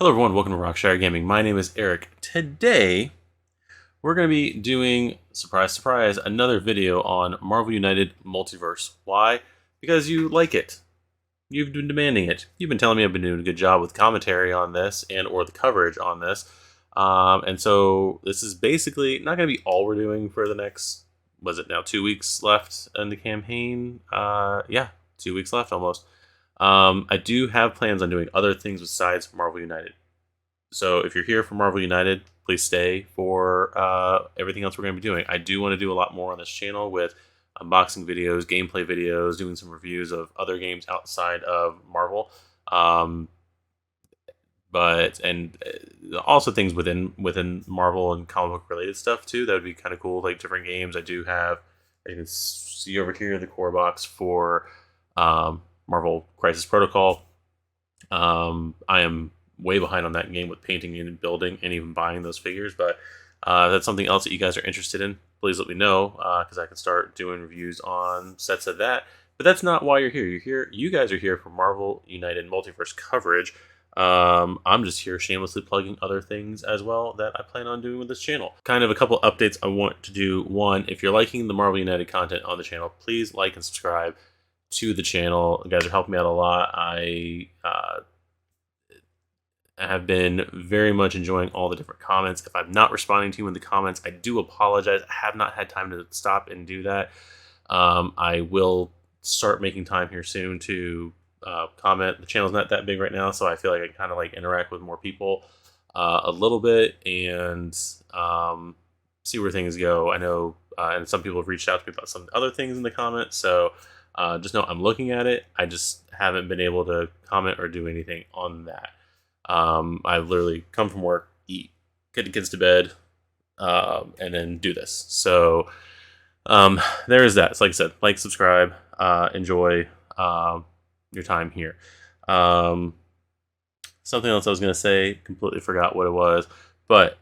Hello everyone, welcome to Rockshire Gaming. My name is Eric. Today, we're going to be doing, surprise, surprise, another video on Marvel United Multiverse. Why? Because you like it. You've been demanding it. You've been telling me I've been doing a good job with commentary on this and or the coverage on this. And so this is basically not going to be all we're doing for the next, was it now 2 weeks left in the campaign? Yeah, 2 weeks left almost. I do have plans on doing other things besides Marvel United. So if you're here for Marvel United, please stay for everything else we're going to be doing. I do want to do a lot more on this channel with unboxing videos, gameplay videos, doing some reviews of other games outside of Marvel. Also things within Marvel and comic book related stuff too. That would be kind of cool, like different games. I do have, you can see over here, the core box for Marvel Crisis Protocol. I am way behind on that game with painting and building and even buying those figures, but that's something else that you guys are interested in. Please let me know, because I can start doing reviews on sets of that. But that's not why you're here. You guys are here for Marvel United Multiverse coverage. I'm just here shamelessly plugging other things as well that I plan on doing with this channel. Kind of a couple updates I want to do. One, if you're liking the Marvel United content on the channel, please like and subscribe to the channel. You guys are helping me out a lot. I have been very much enjoying all the different comments. If I'm not responding to you in the comments, I do apologize. I have not had time to stop and do that. I will start making time here soon to comment. The channel's not that big right now, so I feel like I kind of like interact with more people a little bit and see where things go. I know, and some people have reached out to me about some other things in the comments, so just know I'm looking at it. I just haven't been able to comment or do anything on that. I literally come from work, eat, get the kids to bed, and then do this. So there is that. So like I said, like, subscribe, enjoy your time here. Something else I was going to say, completely forgot what it was. But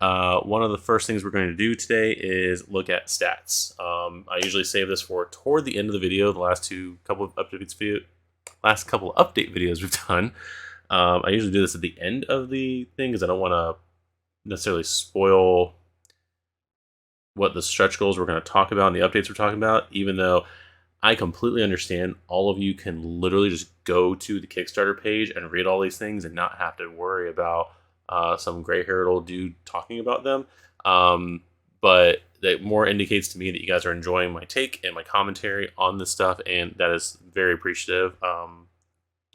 one of the first things we're going to do today is look at stats. I usually save this for toward the end of the video, the last couple of update videos we've done. I usually do this at the end of the thing because I don't want to necessarily spoil what the stretch goals we're going to talk about and the updates we're talking about, even though I completely understand all of you can literally just go to the Kickstarter page and read all these things and not have to worry about some gray-haired old dude talking about them. But that more indicates to me that you guys are enjoying my take and my commentary on this stuff, and that is very appreciative.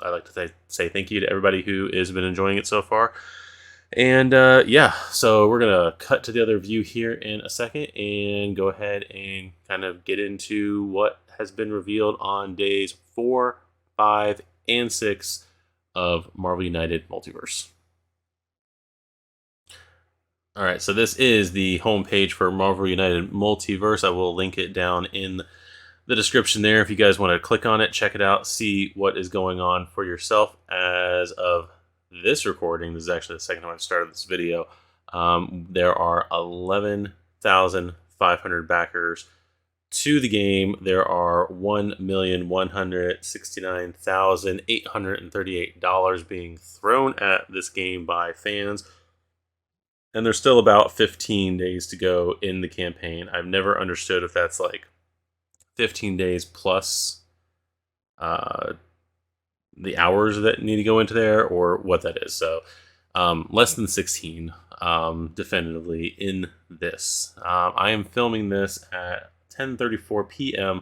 I'd like to say thank you to everybody who has been enjoying it so far. And yeah, so we're going to cut to the other view here in a second and go ahead and kind of get into what has been revealed on days 4, 5, and 6 of Marvel United Multiverse. All right, so this is the homepage for Marvel United Multiverse. I will link it down in the description there if you guys want to click on it, check it out, see what is going on for yourself. As of this recording, this is actually the second time I've started this video, there are 11,500 backers to the game. There are $1,169,838 being thrown at this game by fans. And there's still about 15 days to go in the campaign. I've never understood if that's like 15 days plus the hours that need to go into there or what that is. So less than 16 definitively in this. I am filming this at 10:34 p.m.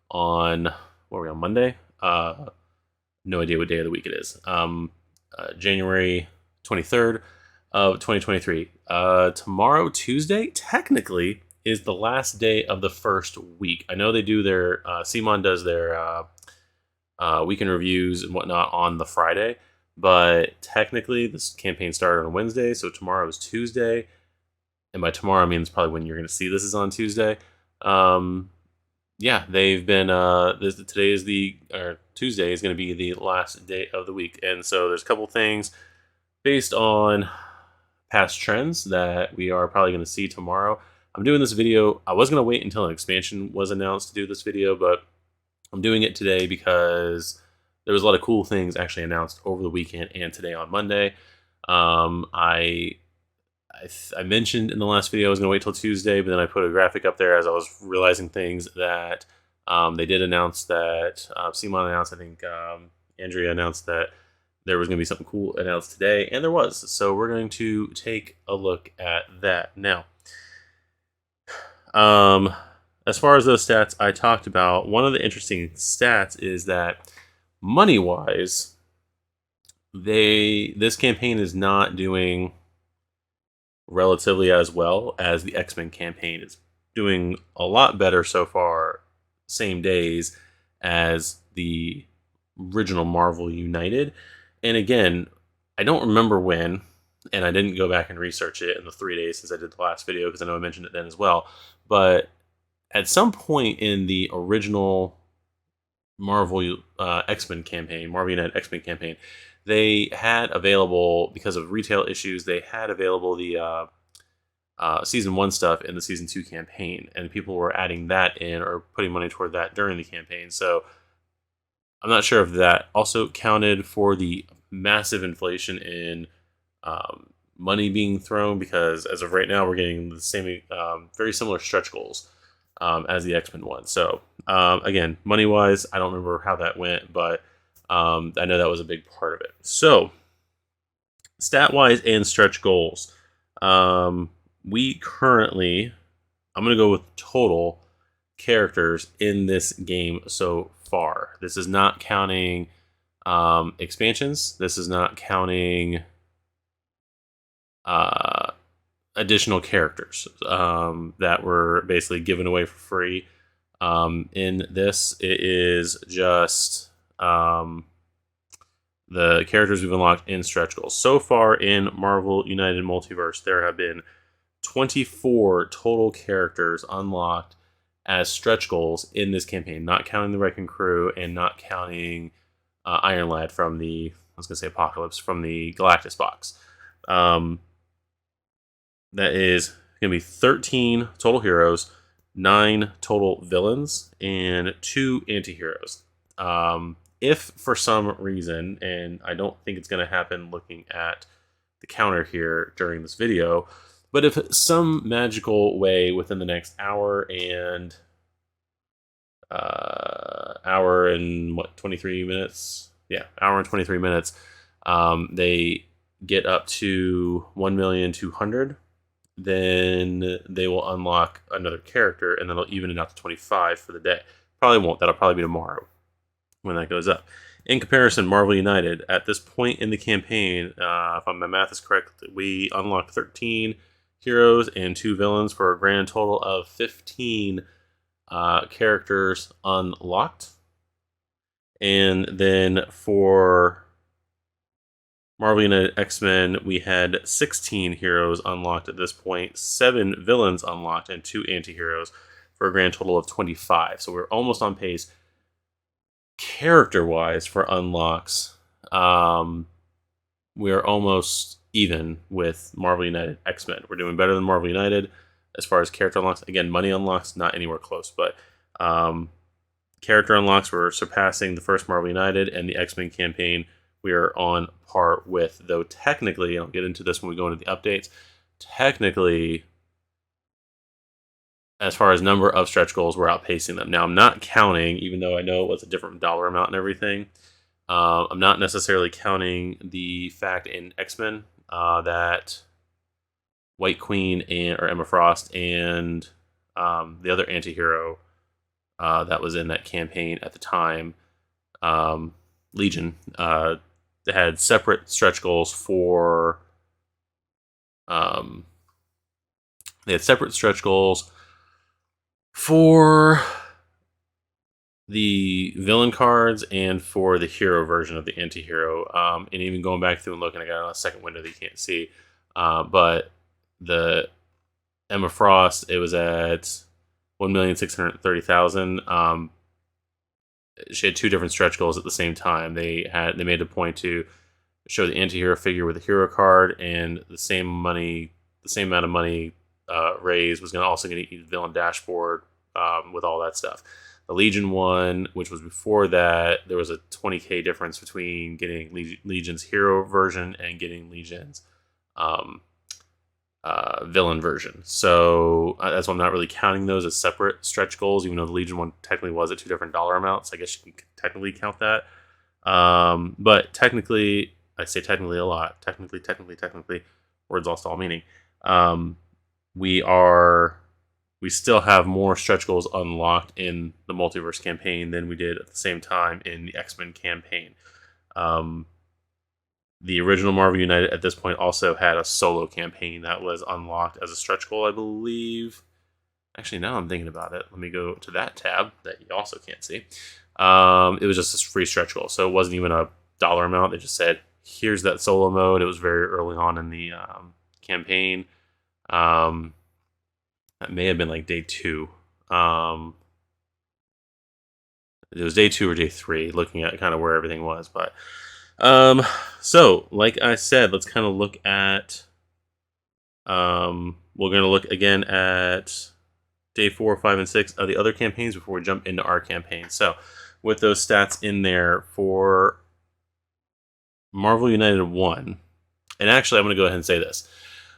on, what are we on, Monday? No idea what day of the week it is. January 23rd of 2023. Tomorrow, Tuesday, technically is the last day of the first week. I know they do their, CMON does their weekend reviews and whatnot on the Friday, but technically this campaign started on Wednesday, so tomorrow is Tuesday, and by tomorrow I mean it's probably when you're going to see this is on Tuesday. Yeah, they've been, Tuesday is going to be the last day of the week, and so there's a couple things based on past trends that we are probably going to see tomorrow. I'm doing this video. I was going to wait until an expansion was announced to do this video, but I'm doing it today because there was a lot of cool things actually announced over the weekend and today on Monday. I mentioned in the last video I was going to wait till Tuesday, but then I put a graphic up there as I was realizing things that they did announce that Simon announced. I think Andrea announced that there was going to be something cool announced today, and there was. So we're going to take a look at that now. As far as those stats I talked about, one of the interesting stats is that money-wise, this campaign is not doing relatively as well as the X-Men campaign. It's doing a lot better so far, same days as the original Marvel United. And again, I don't remember when, and I didn't go back and research it in the 3 days since I did the last video, because I know I mentioned it then as well. But at some point in the original Marvel X-Men campaign, Marvel United X-Men campaign, they had available, because of retail issues, they had available the Season 1 stuff in the Season 2 campaign, and people were adding that in or putting money toward that during the campaign. So I'm not sure if that also counted for the massive inflation in money being thrown, because as of right now, we're getting the same, very similar stretch goals as the X-Men one. So again, money-wise, I don't remember how that went, but I know that was a big part of it. So stat-wise and stretch goals, we currently, I'm going to go with total characters in this game so far. This is not counting expansions. This is not counting additional characters that were basically given away for free. In this, it is just the characters we've unlocked in stretch goals. So far in Marvel United Multiverse, there have been 24 total characters unlocked as stretch goals in this campaign, not counting the Wrecking Crew and not counting Iron Lad from the, I was going to say Apocalypse, from the Galactus box. That is going to be 13 total heroes, 9 total villains, and 2 anti-heroes. If for some reason, and I don't think it's going to happen looking at the counter here during this video, but if some magical way within the next hour and 23 minutes, hour and 23 minutes, they get up to 1,200,000, then they will unlock another character, and then they'll even it out to 25 for the day. Probably won't. That'll probably be tomorrow when that goes up. In comparison, Marvel United, at this point in the campaign, if my math is correct, we unlocked 13 heroes and 2 villains for a grand total of 15 characters unlocked. And then for Marvel United X-Men, we had 16 heroes unlocked at this point, 7 villains unlocked, and 2 anti-heroes for a grand total of 25. So we're almost on pace character-wise for unlocks. We are almost even with Marvel United X-Men. We're doing better than Marvel United as far as character unlocks. Again, money unlocks, not anywhere close, but character unlocks, we're surpassing the first Marvel United, and the X-Men campaign we are on par with, though technically, and I'll get into this when we go into the updates, technically, as far as number of stretch goals, we're outpacing them. Now, I'm not counting, even though I know it was a different dollar amount and everything, I'm not necessarily counting the fact in X-Men that White Queen or Emma Frost and the other anti-hero that was in that campaign at the time, Legion, they had separate stretch goals for they had separate stretch goals for the villain cards and for the hero version of the anti-hero. And even going back through and looking, I got a second window that you can't see, but the Emma Frost, it was at 1,630,000. She had 2 different stretch goals at the same time. They made a point to show the anti-hero figure with a hero card, and the same amount of money raised was also going to eat the villain dashboard with all that stuff. the Legion one, which was before that, there was a 20k difference between getting Legion's hero version and getting Legion's villain version. So that's why I'm not really counting those as separate stretch goals, even though the Legion one technically was at two different dollar amounts. I guess you can technically count that. But technically, I say technically a lot. Technically, words lost all meaning. We still have more stretch goals unlocked in the Multiverse campaign than we did at the same time in the X-Men campaign. The original Marvel United at this point also had a solo campaign that was unlocked as a stretch goal, I believe. Actually, now I'm thinking about it. Let me go to that tab that you also can't see. It was just a free stretch goal, so it wasn't even a dollar amount. They just said, here's that solo mode. It was very early on in the campaign. That may have been like day 2. It was day 2 or day 3, looking at kind of where everything was. But so, like I said, let's kind of look at. We're going to look again at day 4, 5, and 6 of the other campaigns before we jump into our campaign. So, with those stats in there for Marvel United 1, and actually, I'm going to go ahead and say this.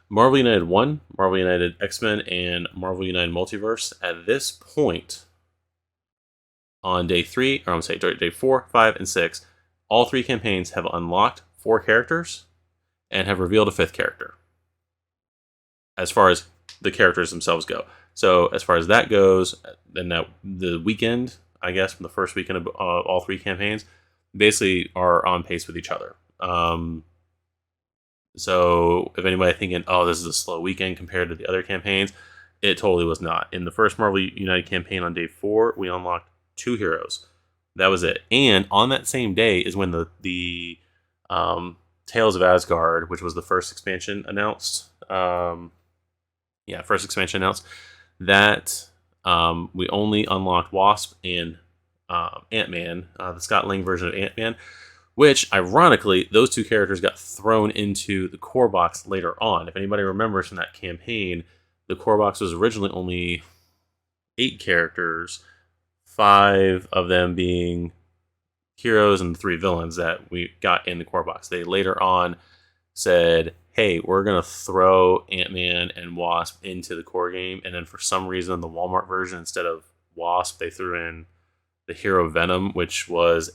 Marvel United 1, Marvel United X-Men, and Marvel United Multiverse, at this point, on day 3, or I'm going to say day 4, 5, and 6, all 3 campaigns have unlocked 4 characters and have revealed a 5th character, as far as the characters themselves go. So as far as that goes, then the weekend, I guess, from the first weekend of all 3 campaigns, basically are on pace with each other. So if anybody thinking, oh, this is a slow weekend compared to the other campaigns, it totally was not. In the first Marvel United campaign on day 4, we unlocked 2 heroes. That was it. And on that same day is when the Tales of Asgard, which was the first expansion announced. First expansion announced. That we only unlocked Wasp and Ant-Man, the Scott Lang version of Ant-Man, which, ironically, those 2 characters got thrown into the core box later on. If anybody remembers from that campaign, the core box was originally only 8 characters, 5 of them being heroes and 3 villains that we got in the core box. They later on said, hey, we're going to throw Ant-Man and Wasp into the core game. And then for some reason, the Walmart version, instead of Wasp, they threw in the hero Venom, which was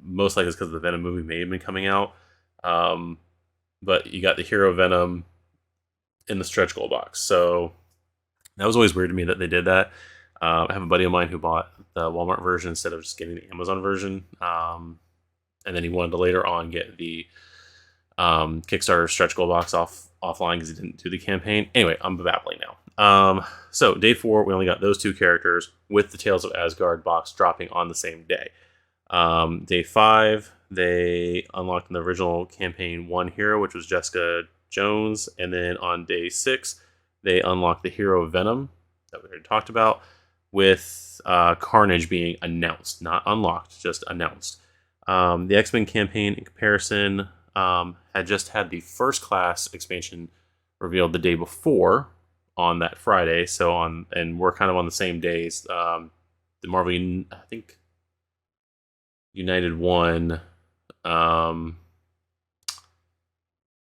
most likely it's because the Venom movie may have been coming out. But you got the hero Venom in the stretch goal box. So that was always weird to me that they did that. I have a buddy of mine who bought the Walmart version instead of just getting the Amazon version. And then he wanted to later on get the Kickstarter stretch goal box offline because he didn't do the campaign. Anyway, I'm babbling now. So day 4, we only got those 2 characters with the Tales of Asgard box dropping on the same day. Day 5, they unlocked in the original campaign 1 hero, which was Jessica Jones. And then on day 6, they unlocked the hero Venom that we already talked about, with Carnage being announced, not unlocked, just announced. The X-Men campaign, in comparison, had just had the First Class expansion revealed the day before on that Friday. And we're kind of on the same days. The Marvel, I think, United 1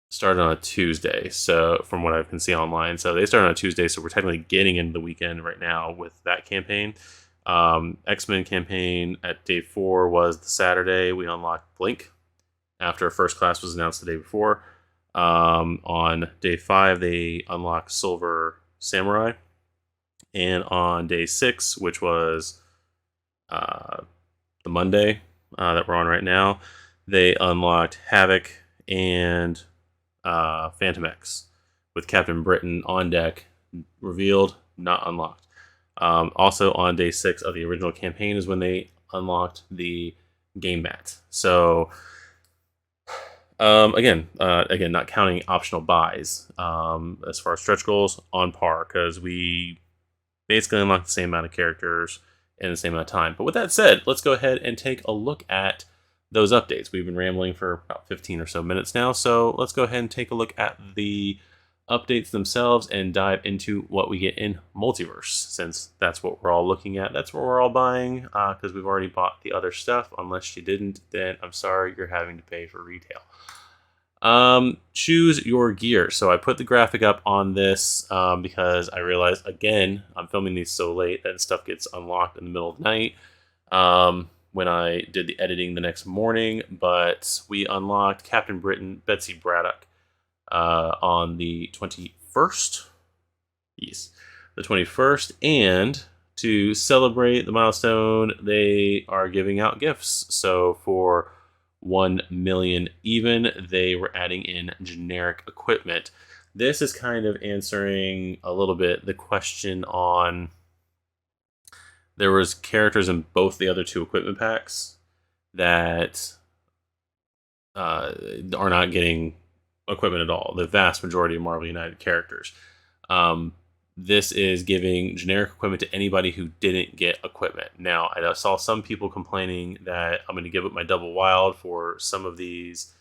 started on a Tuesday, so from what I can see online. So they started on a Tuesday, so we're technically getting into the weekend right now with that campaign. X-Men campaign at day 4 was the Saturday. We unlocked Blink after First Class was announced the day before. On day 5, they unlocked Silver Samurai. And on day 6, which was the Monday that we're on right now, they unlocked Havoc and Phantom X, with Captain Britain on deck, revealed, not unlocked. Also on day 6 of the original campaign is when they unlocked the game mat. So again, not counting optional buys. As far as stretch goals, on par, because we basically unlocked the same amount of characters in the same amount of time. But with that said, let's go ahead and take a look at those updates. We've been rambling for about 15 or so minutes now, so let's go ahead and take a look at the updates themselves and dive into what we get in Multiverse, since that's what we're all looking at. That's what we're all buying, because we've already bought the other stuff. Unless you didn't, then I'm sorry, you're having to pay for retail. Choose your gear. So I put the graphic up on this because I realized, again, I'm filming these so late that stuff gets unlocked in the middle of the night when I did the editing the next morning. But we unlocked Captain Britain, Betsy Braddock on the 21st. Yes, the 21st. And to celebrate the milestone, they are giving out gifts. So for 1 million even, they were adding in generic equipment. This is kind of answering a little bit the question on, there was characters in both the other two equipment packs that are not getting equipment at all. The vast majority of Marvel United characters. This is giving generic equipment to anybody who didn't get equipment. Now, I saw some people complaining that I'm going to give up my double wild for some of these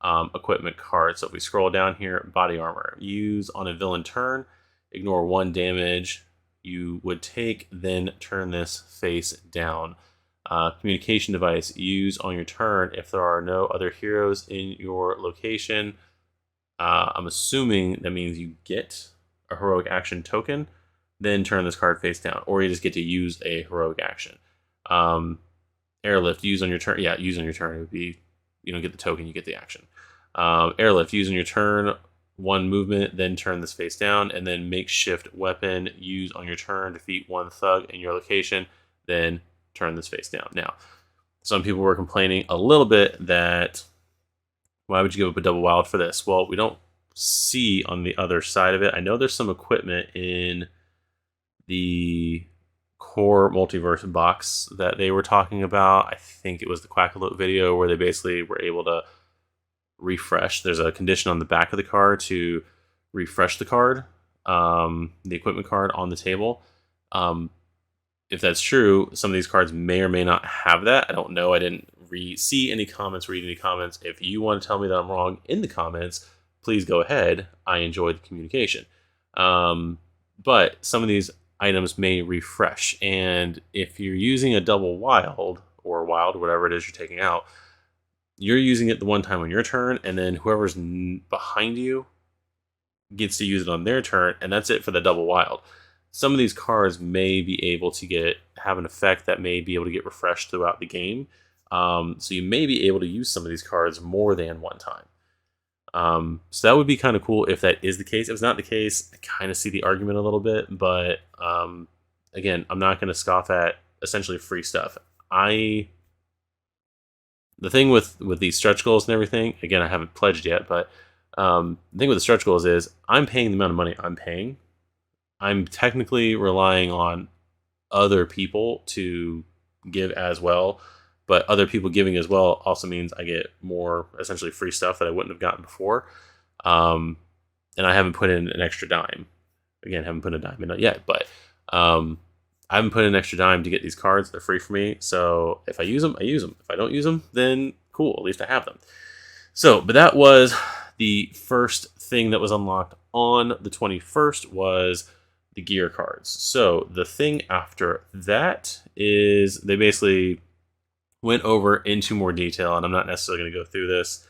equipment cards. So if we scroll down here, body armor. Use on a villain turn. Ignore 1 damage you would take, then turn this face down. Communication device. Use on your turn if there are no other heroes in your location. I'm assuming that means you get a heroic action token, then turn this card face down, or you just get to use a heroic action. Airlift, use on your turn. Yeah, use on your turn. It would be, you don't get the token, you get the action. Airlift, use on your turn, 1 movement, then turn this face down, and then makeshift weapon, use on your turn, defeat 1 thug in your location, then turn this face down. Now, some people were complaining a little bit that, why would you give up a double wild for this? Well, we don't see on the other side of it. I know there's some equipment in the core Multiverse box that they were talking about. I think it was the Quackalope video where they basically were able to refresh. There's a condition on the back of the card to refresh the card, the equipment card on the table. If that's true, some of these cards may or may not have that. I don't know. I didn't see any comments, read any comments. If you want to tell me that I'm wrong in the comments, please go ahead. I enjoy the communication. But some of these items may refresh. And if you're using a double wild, or wild, whatever it is you're taking out, you're using it the one time on your turn, and then whoever's behind you gets to use it on their turn, and that's it for the double wild. Some of these cards may be able to have an effect that may be able to get refreshed throughout the game. So you may be able to use some of these cards more than one time. So that would be kind of cool if that is the case. If it's not the case, I kind of see the argument a little bit, but again, I'm not going to scoff at essentially free stuff. The thing with these stretch goals and everything, again, I haven't pledged yet, but the thing with the stretch goals is I'm paying the amount of money I'm paying. I'm technically relying on other people to give as well. But other people giving as well also means I get more essentially free stuff that I wouldn't have gotten before. And I haven't put in an extra dime. Again, haven't put a dime in it yet, but I haven't put in an extra dime to get these cards. They're free for me. So if I use them, I use them. If I don't use them, then cool. At least I have them. So, but that was the first thing that was unlocked on the 21st was the gear cards. So the thing after that is they basically went over into more detail, and I'm not necessarily going to go through this.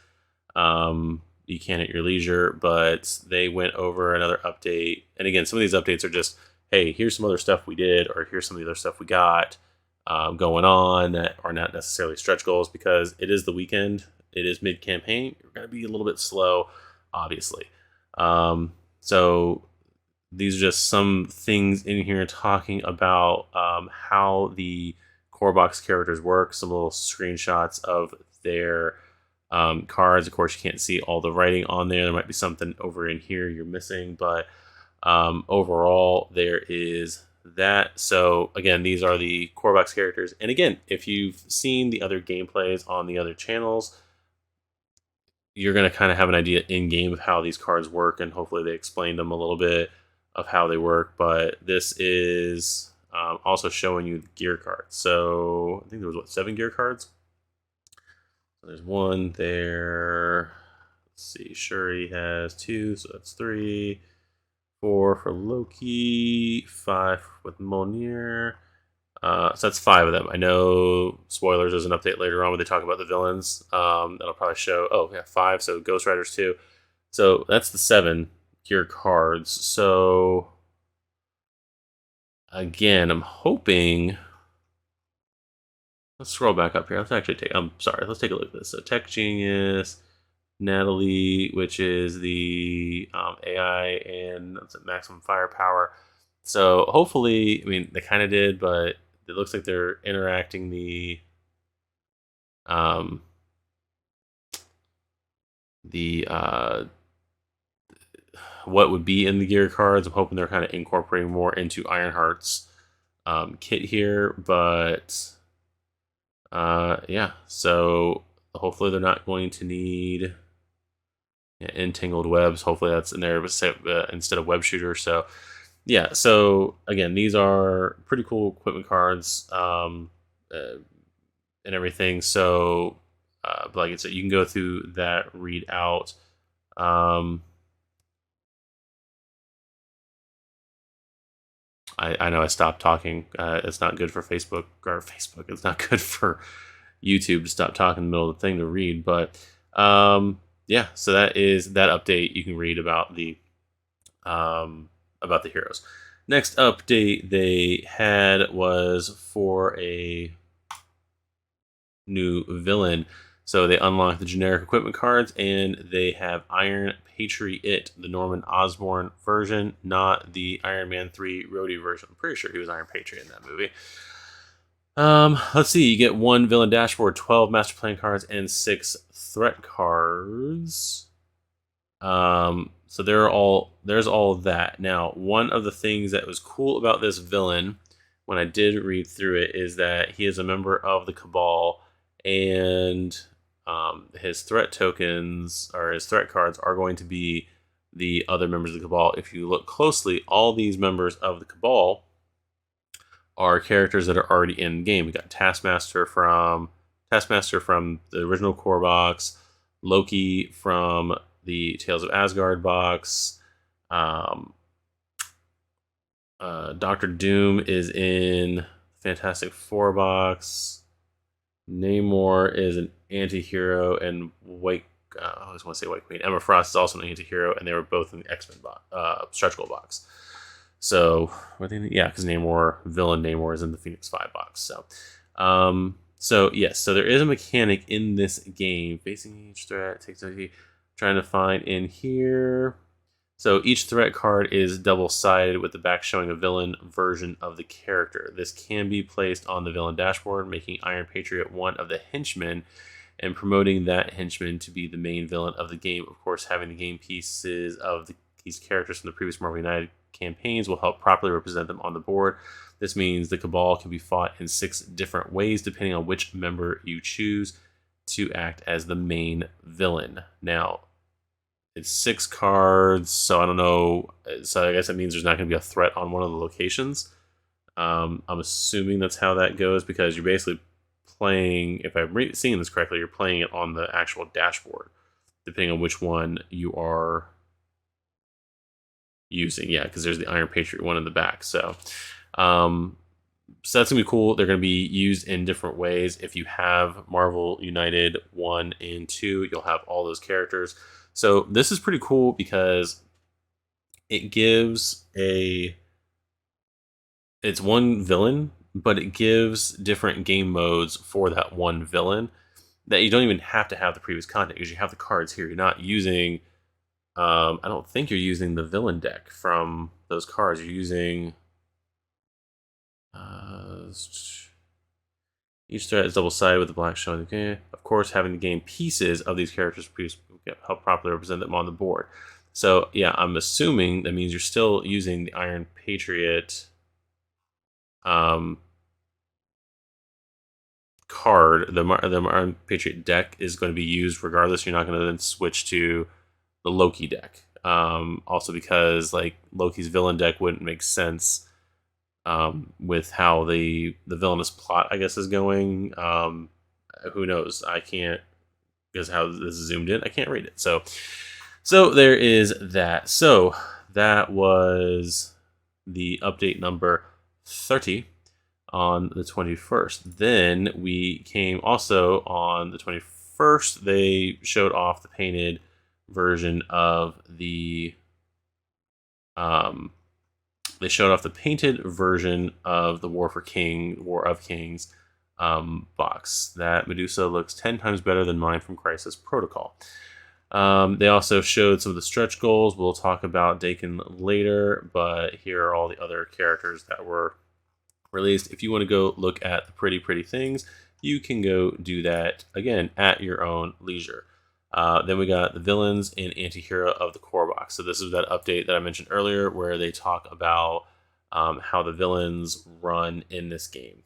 You can at your leisure, but they went over another update. And again, some of these updates are just, hey, here's some other stuff we did, or here's some of the other stuff we got going on that are not necessarily stretch goals, because it is the weekend. It is mid-campaign. You're going to be a little bit slow, obviously. So these are just some things in here talking about how the core box characters work, some little screenshots of their cards. Of course, you can't see all the writing on there. There might be something over in here you're missing, but overall, there is that. So again, these are the core box characters. And again, if you've seen the other gameplays on the other channels, you're going to kind of have an idea in-game of how these cards work, and hopefully they explained them a little bit of how they work. But this is also showing you the gear cards. So I think there was 7 gear cards. So there's one there. see, Shuri has 2, so that's 3. 4 for Loki, 5 with Mjolnir. So that's 5 of them. I know, spoilers, there's an update later on where they talk about the villains. That'll probably show, oh, yeah, 5, so Ghost Rider's 2. So that's the 7 gear cards. So, again, I'm hoping... Let's scroll back up here. Let's actually take... I'm sorry, let's take a look at this. So Tech Genius... Natalie, which is the AI and maximum firepower. So hopefully, I mean, they kind of did, but it looks like they're interacting the what would be in the gear cards. I'm hoping they're kind of incorporating more into Ironheart's kit here, but yeah. So hopefully they're not going to need entangled webs. Hopefully that's in there instead of web shooter. So yeah, so again, these are pretty cool equipment cards and everything. So like I said, you can go through that, read out. I know I stopped talking. It's not good for Facebook. It's not good for YouTube to stop talking in the middle of the thing to read. But yeah, so that is that update. You can read about the heroes. Next update they had was for a new villain. So they unlocked the generic equipment cards, and they have Iron Patriot, the Norman Osborn version, not the Iron Man 3 Rhodey version. I'm pretty sure he was Iron Patriot in that movie. Let's see. You get 1 villain dashboard, 12 master plan cards, and 6 threat cards. So there's all of that. Now, one of the things that was cool about this villain, when I did read through it, is that he is a member of the Cabal, and his threat tokens or his threat cards are going to be the other members of the Cabal. If you look closely, all these members of the Cabal are characters that are already in the game. We got Taskmaster from the original core box, Loki from the Tales of Asgard box, Doctor Doom is in Fantastic Four box, Namor is an anti-hero, and I always want to say White Queen. Emma Frost is also an anti-hero, and they were both in the X-Men stretch goal box. So, yeah, because villain Namor is in the Phoenix 5 box. So, yes, so there is a mechanic in this game. Facing each threat, trying to find in here. So each threat card is double-sided with the back showing a villain version of the character. This can be placed on the villain dashboard, making Iron Patriot one of the henchmen and promoting that henchman to be the main villain of the game. Of course, having the game pieces of these characters from the previous Marvel United campaigns will help properly represent them on the board. This means the Cabal can be fought in 6 different ways depending on which member you choose to act as the main villain. Now, it's 6 cards, so I don't know. So I guess that means there's not going to be a threat on one of the locations. I'm assuming that's how that goes, because you're basically playing, if I'm seeing this correctly, you're playing it on the actual dashboard, depending on which one you are using. Yeah, because there's the Iron Patriot one in the back. So that's gonna be cool. They're gonna be used in different ways. If you have Marvel United 1 and 2, you'll have all those characters. So this is pretty cool because it gives it's one villain, but it gives different game modes for that one villain that you don't even have to have the previous content, because you have the cards here. You're not using I don't think you're using the villain deck from those cards. You're using each threat is double-sided with the black showing. Okay, of course, having the game pieces of these characters help properly represent them on the board. So yeah, I'm assuming that means you're still using the Iron Patriot card. The Iron Patriot deck is going to be used regardless. You're not going to then switch to the Loki deck. Also because like Loki's villain deck wouldn't make sense with how the villainous plot, I guess, is going. Who knows? I can't because how this is zoomed in, I can't read it. So there is that. So that was the update number 30 on the 21st. Then we came also on the 21st. They showed off the painted version of the they showed off the painted version of the War of Kings box. That Medusa looks 10 times better than mine from Crisis Protocol. They also showed some of the stretch goals. We'll talk about Dakin later, but here are all the other characters that were released. If you want to go look at the pretty things, you can go do that, again, at your own leisure. Then we got the villains and anti-hero of the core box. So this is that update that I mentioned earlier where they talk about how the villains run in this game.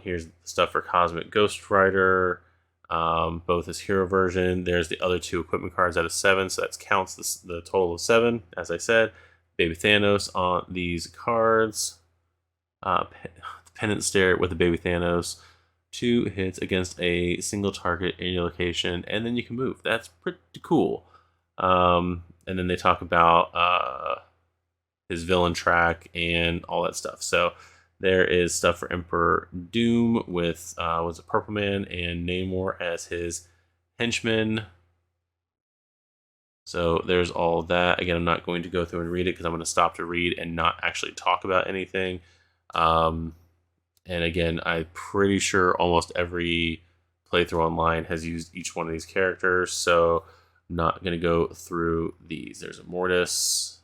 Here's stuff for Cosmic Ghost Rider, both his hero version. There's the other 2 equipment cards out of 7, so that counts the total of 7, as I said. Baby Thanos on these cards. Pendant Stare with the Baby Thanos. 2 hits against a single target in your location, and then you can move. That's pretty cool. And then they talk about his villain track and all that stuff. So there is stuff for Emperor Doom with was it Purple Man and Namor as his henchmen. So there's all that. Again, I'm not going to go through and read it because I'm going to stop to read and not actually talk about anything. And again, I'm pretty sure almost every playthrough online has used each one of these characters, so I'm not going to go through these. There's a Mortis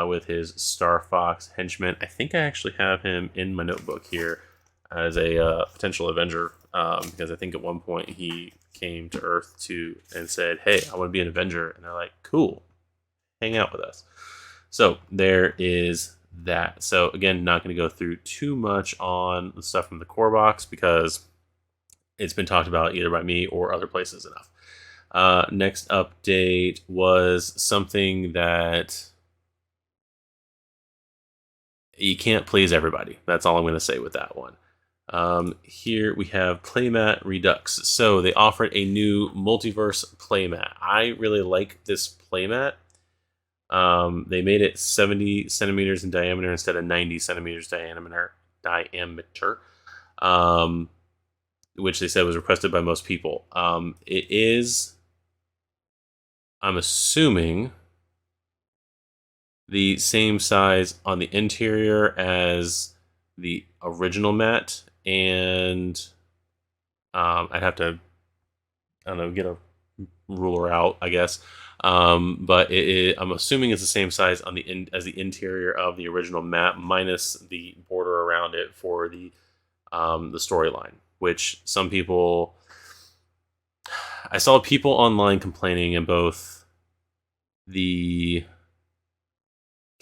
with his Star Fox henchman. I think I actually have him in my notebook here as a potential Avenger, because I think at one point he came to Earth and said, hey, I want to be an Avenger. And they're like, cool, hang out with us. So there is that. So again, not going to go through too much on the stuff from the core box because it's been talked about either by me or other places enough. Next update was something that you can't please everybody. That's all I'm going to say with that one. Here we have Playmat Redux. So they offered a new Multiverse Playmat. I really like this playmat. They made it 70 centimeters in diameter instead of 90 centimeters diameter, which they said was requested by most people. It is, I'm assuming, the same size on the interior as the original mat, and I'd have to, I don't know, get a ruler out, I guess. But I'm assuming it's the same size on as the interior of the original mat, minus the border around it for the storyline. Which some people, I saw people online complaining in both the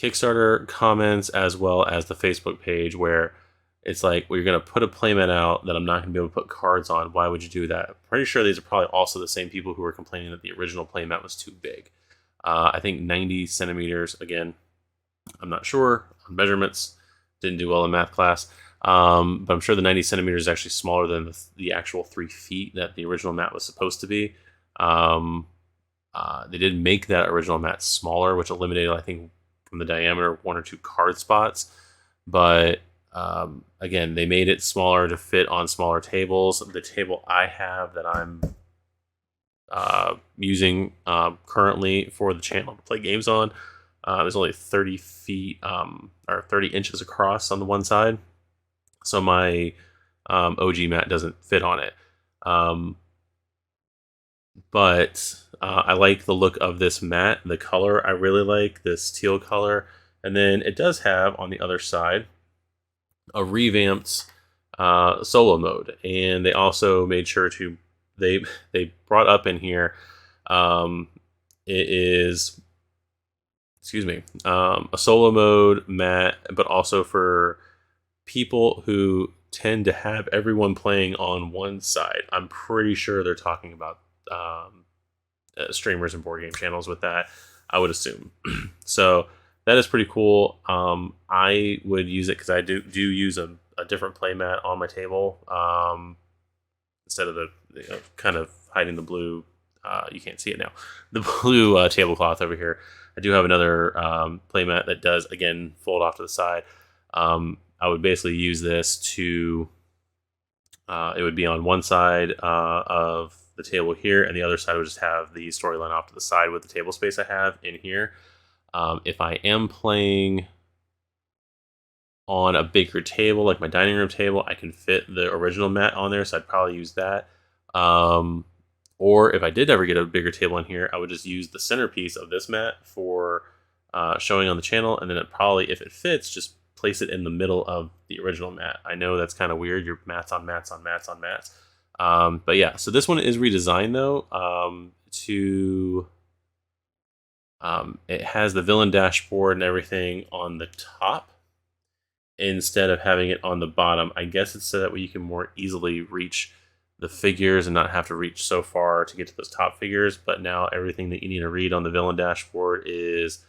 Kickstarter comments as well as the Facebook page, where it's like, well, you're going to put a playmat out that I'm not going to be able to put cards on. Why would you do that? I'm pretty sure these are probably also the same people who were complaining that the original playmat was too big. I think 90 centimeters, again, I'm not sure on measurements. Didn't do well in math class. But I'm sure the 90 centimeters is actually smaller than the actual 3 feet that the original mat was supposed to be. They did make that original mat smaller, which eliminated, I think, from the diameter 1 or 2 card spots. But again, they made it smaller to fit on smaller tables. The table I have that I'm using currently for the channel to play games on is only 30 feet or 30 inches across on the one side. So my OG mat doesn't fit on it. But I like the look of this mat. The color I really like, this teal color. And then it does have on the other side a revamped solo mode. And they also made sure to, they brought up in here, it is, a solo mode mat, but also for people who tend to have everyone playing on one side. I'm pretty sure they're talking about streamers and board game channels with that, I would assume. So that is pretty cool. I would use it because I do use a different playmat on my table, instead of the kind of hiding the blue you can't see it now. The blue tablecloth over here. I do have another playmat that does, again, fold off to the side. I would basically use this to, it would be on one side of the table here, and the other side would just have the storyline off to the side with the table space I have in here. If I am playing on a bigger table, like my dining room table, I can fit the original mat on there, so I'd probably use that. Or if I did ever get a bigger table in here, I would just use the centerpiece of this mat for showing on the channel, and then it probably, if it fits, just place it in the middle of the original mat. I know that's kind of weird, your mats on mats on mats on mats. But yeah, so this one is redesigned though, it has the villain dashboard and everything on the top instead of having it on the bottom. I guess it's so that way you can more easily reach the figures and not have to reach so far to get to those top figures. But now everything that you need to read on the villain dashboard is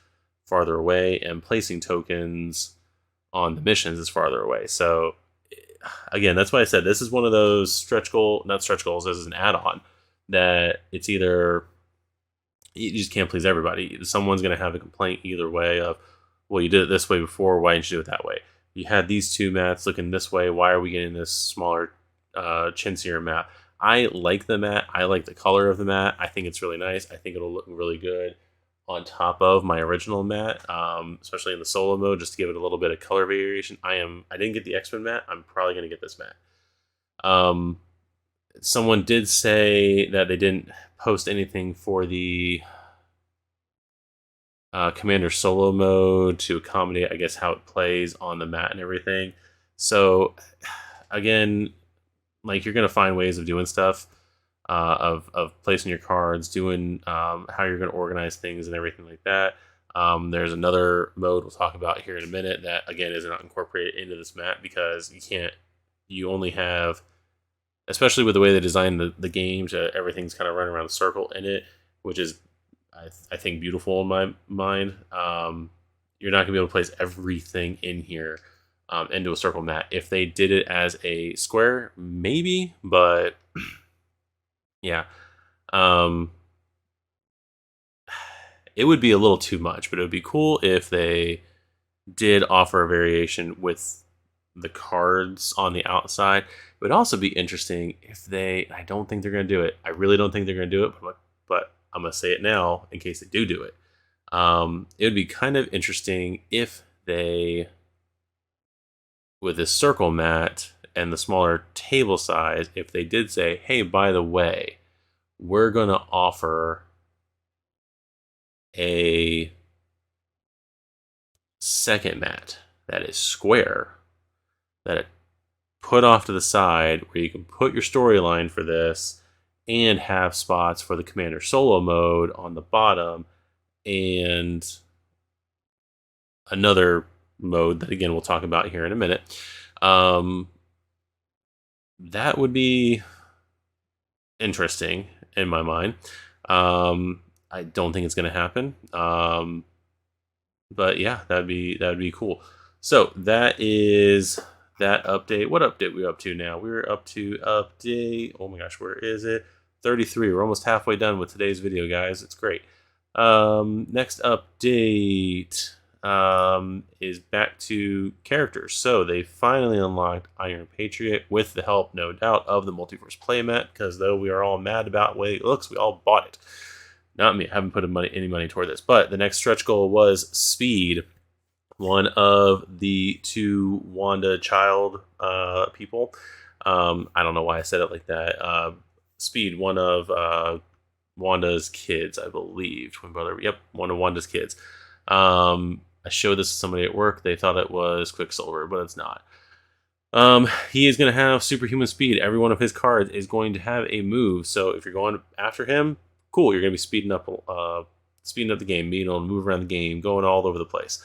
farther away, and placing tokens on the missions is farther away. So again, that's why I said this is one of those not stretch goals, this is an add-on that it's either, you just can't please everybody. Someone's going to have a complaint either way of, well, you did it this way before, why didn't you do it that way? You had these two mats looking this way, why are we getting this smaller, chintzier mat? I like the mat. I like the color of the mat. I think it's really nice. I think it'll look really good on top of my original mat, especially in the solo mode, just to give it a little bit of color variation. I didn't get the X-Men mat. I'm probably going to get this mat. Someone did say that they didn't post anything for the Commander solo mode to accommodate, I guess, how it plays on the mat and everything. So again, like, you're going to find ways of doing stuff, of placing your cards, doing how you're going to organize things and everything like that. There's another mode we'll talk about here in a minute that, again, is not incorporated into this mat because you only have, especially with the way they designed the game, to everything's kind of running around a circle in it, which is, I think, beautiful in my mind. You're not going to be able to place everything in here into a circle mat. If they did it as a square, maybe, but yeah. It would be a little too much, but it would be cool if they did offer a variation with the cards on the outside. It would also be interesting if I don't think they're going to do it. I really don't think they're going to do it, but I'm going to say it now in case they do it. It would be kind of interesting if they, with this circle mat and the smaller table size, if they did say, hey, by the way, we're going to offer a second mat that is square, that it put off to the side, where you can put your storyline for this and have spots for the Commander solo mode on the bottom, and another mode that, again, we'll talk about here in a minute. That would be interesting in my mind. I don't think it's going to happen. But yeah, that'd be cool. So that is that update. What update we up to now? We're up to update, oh my gosh, where is it? 33. We're almost halfway done with today's video, guys. It's great. Next update is back to characters. So they finally unlocked Iron Patriot with the help, no doubt, of the Multiverse Playmat, because though we are all mad about the way it looks, we all bought it. Not me. I haven't put any money toward this. But the next stretch goal was Speed, one of the two Wanda child people. I don't know why I said it like that. Speed, one of Wanda's kids, I believe. Twin brother. Yep, one of Wanda's kids. I showed this to somebody at work. They thought it was Quicksilver, but it's not. He is going to have superhuman speed. Every one of his cards is going to have a move. So if you're going after him, cool, you're going to be speeding up the game, being able to move around the game, going all over the place.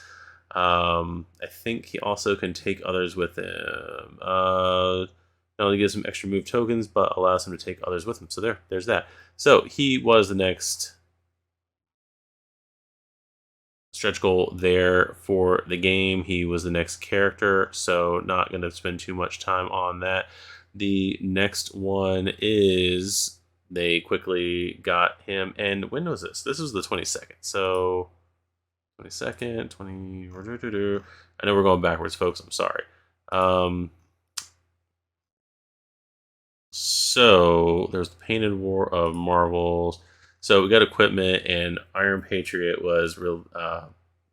I think he also can take others with him. Not only gives him extra move tokens, but allows him to take others with him. So there's that. So he was the next stretch goal there for the game. He was the next character, so not going to spend too much time on that. The next one is they quickly got him. And when was this? This was the 22nd. So 22nd, 20. I know we're going backwards, folks. I'm sorry. So there's the Painted War of Marvels. So we got equipment, and Iron Patriot was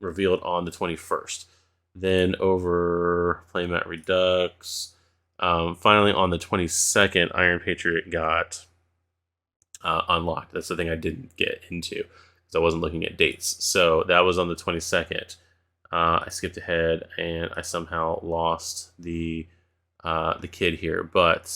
revealed on the 21st. Then over Playmat Redux. Finally, on the 22nd, Iron Patriot got unlocked. That's the thing I didn't get into because I wasn't looking at dates. So that was on the 22nd. I skipped ahead and I somehow lost the kid here, but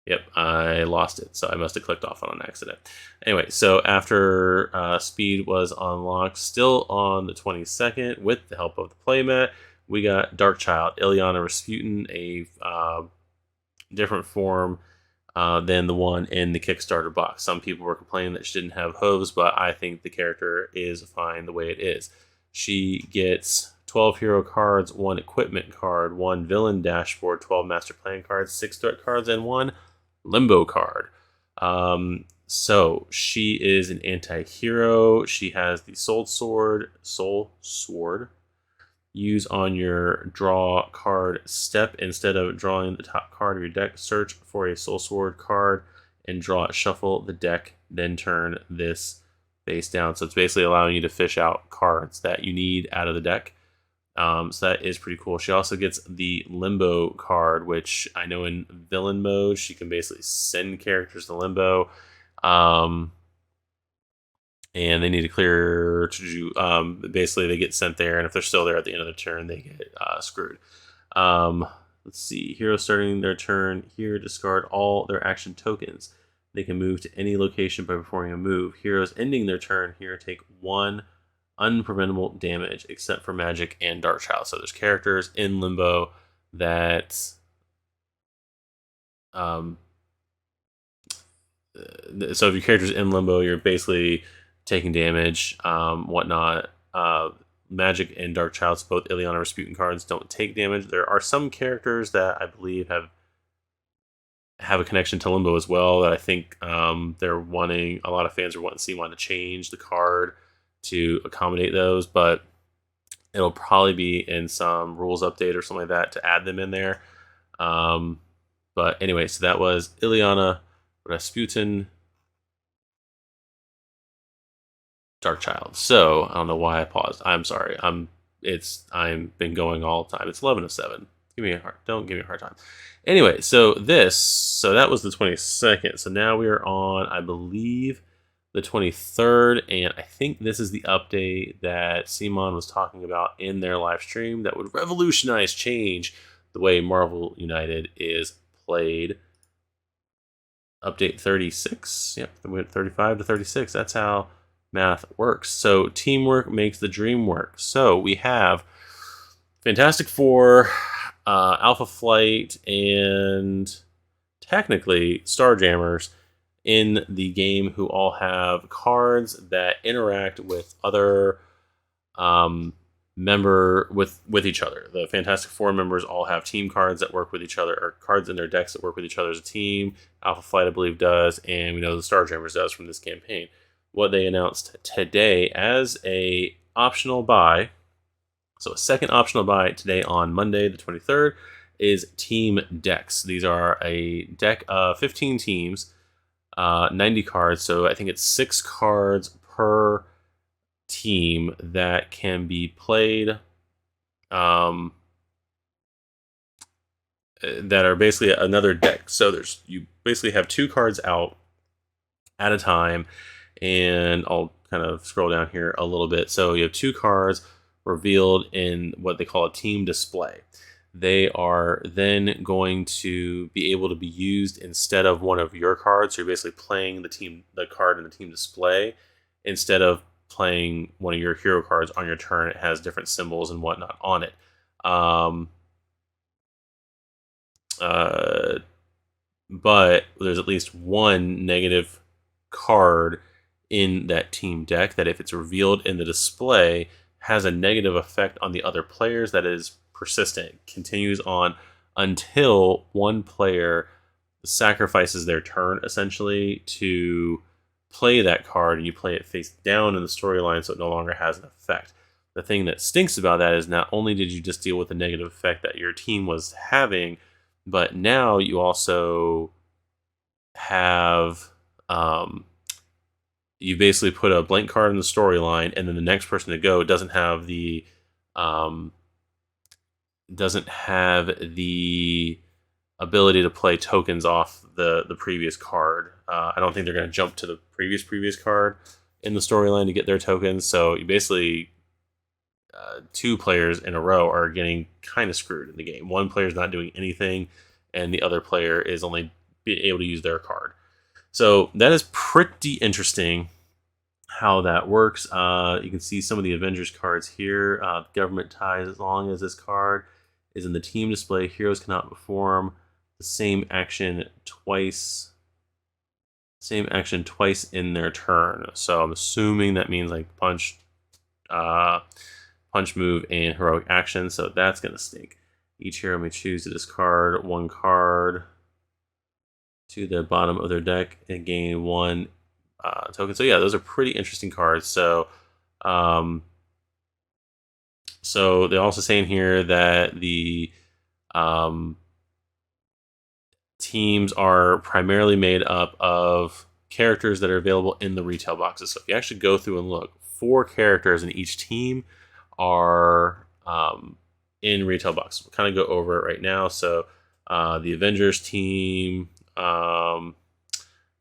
yep, I lost it. So I must have clicked off on an accident. Anyway, so after Speed was unlocked, still on the 22nd, with the help of the playmat, we got Darkchild, Ileana Rasputin, a different form than the one in the Kickstarter box. Some people were complaining that she didn't have hooves, but I think the character is fine the way it is. She gets 12 hero cards, 1 equipment card, 1 villain dashboard, 12 master plan cards, 6 threat cards, and 1 limbo card. So she is an anti-hero. She has the soul sword. Use on your draw card step. Instead of drawing the top card of your deck, search for a soul sword card and draw it. Shuffle the deck, then turn this face down. So it's basically allowing you to fish out cards that you need out of the deck. So that is pretty cool. She also gets the Limbo card, which I know in villain mode, she can basically send characters to Limbo. And they need to clear basically they get sent there, and if they're still there at the end of the turn, they get screwed. Let's see. Heroes starting their turn here discard all their action tokens. They can move to any location by performing a move. Heroes ending their turn here take 1 unpreventable damage, except for Magic and Darkchild. So there's characters in Limbo that so if your character's in Limbo, you're basically taking damage, whatnot. Magic and Darkchild, both Ileana Rasputin cards, don't take damage. There are some characters that I believe have a connection to Limbo as well, that I think they're wanting, a lot of fans are wanting to change the card to accommodate those, but it'll probably be in some rules update or something like that to add them in there. But anyway, so that was Ileana Rasputin, Darkchild. So I don't know why I paused. I'm sorry. I'm been going all the time. It's 11:07. Don't give me a hard time. Anyway, so that was the 22nd. So now we are on, I believe, the 23rd, and I think this is the update that Simon was talking about in their live stream that would change the way Marvel United is played. Update 36. Yep, we went 35 to 36. That's how math works. So teamwork makes the dream work. So we have Fantastic Four, Alpha Flight, and technically Starjammers in the game, who all have cards that interact with other with each other. The Fantastic Four members all have team cards that work with each other, or cards in their decks that work with each other as a team. Alpha Flight, I believe, does, and we know the Starjammers does from this campaign. What they announced today as a optional buy, so a second optional buy today on Monday the 23rd, is team decks. These are a deck of 15 teams, 90 cards, so I think it's 6 cards per team that can be played, that are basically another deck. So you basically have 2 cards out at a time, and I'll kind of scroll down here a little bit. So you have 2 cards revealed in what they call a team display. They are then going to be able to be used instead of one of your cards. So you're basically playing the card in the team display instead of playing one of your hero cards on your turn. It has different symbols and whatnot on it. But there's at least one negative card in that team deck that, if it's revealed in the display, has a negative effect on the other players that is persistent. It continues on until one player sacrifices their turn essentially to play that card, and you play it face down in the storyline, so it no longer has an effect. The thing that stinks about that is not only did you just deal with the negative effect that your team was having, but now you also have you basically put a blank card in the storyline, and then the next person to go doesn't have the um, ability to play tokens off the previous card. I don't think they're going to jump to the previous card in the storyline to get their tokens. So you basically 2 players in a row are getting kind of screwed in the game. One player is not doing anything, and the other player is only being able to use their card. So that is pretty interesting how that works. You can see some of the Avengers cards here. Government ties, as long as this card is in the team display, heroes cannot perform the same action twice in their turn. So I'm assuming that means like punch, move, and heroic action. So that's going to stink. Each hero may choose to discard 1 card to the bottom of their deck and gain 1 token. So yeah, those are pretty interesting cards. So so they're also saying here that the teams are primarily made up of characters that are available in the retail boxes. So if you actually go through and look, 4 characters in each team are in retail boxes. We'll kind of go over it right now. So the Avengers team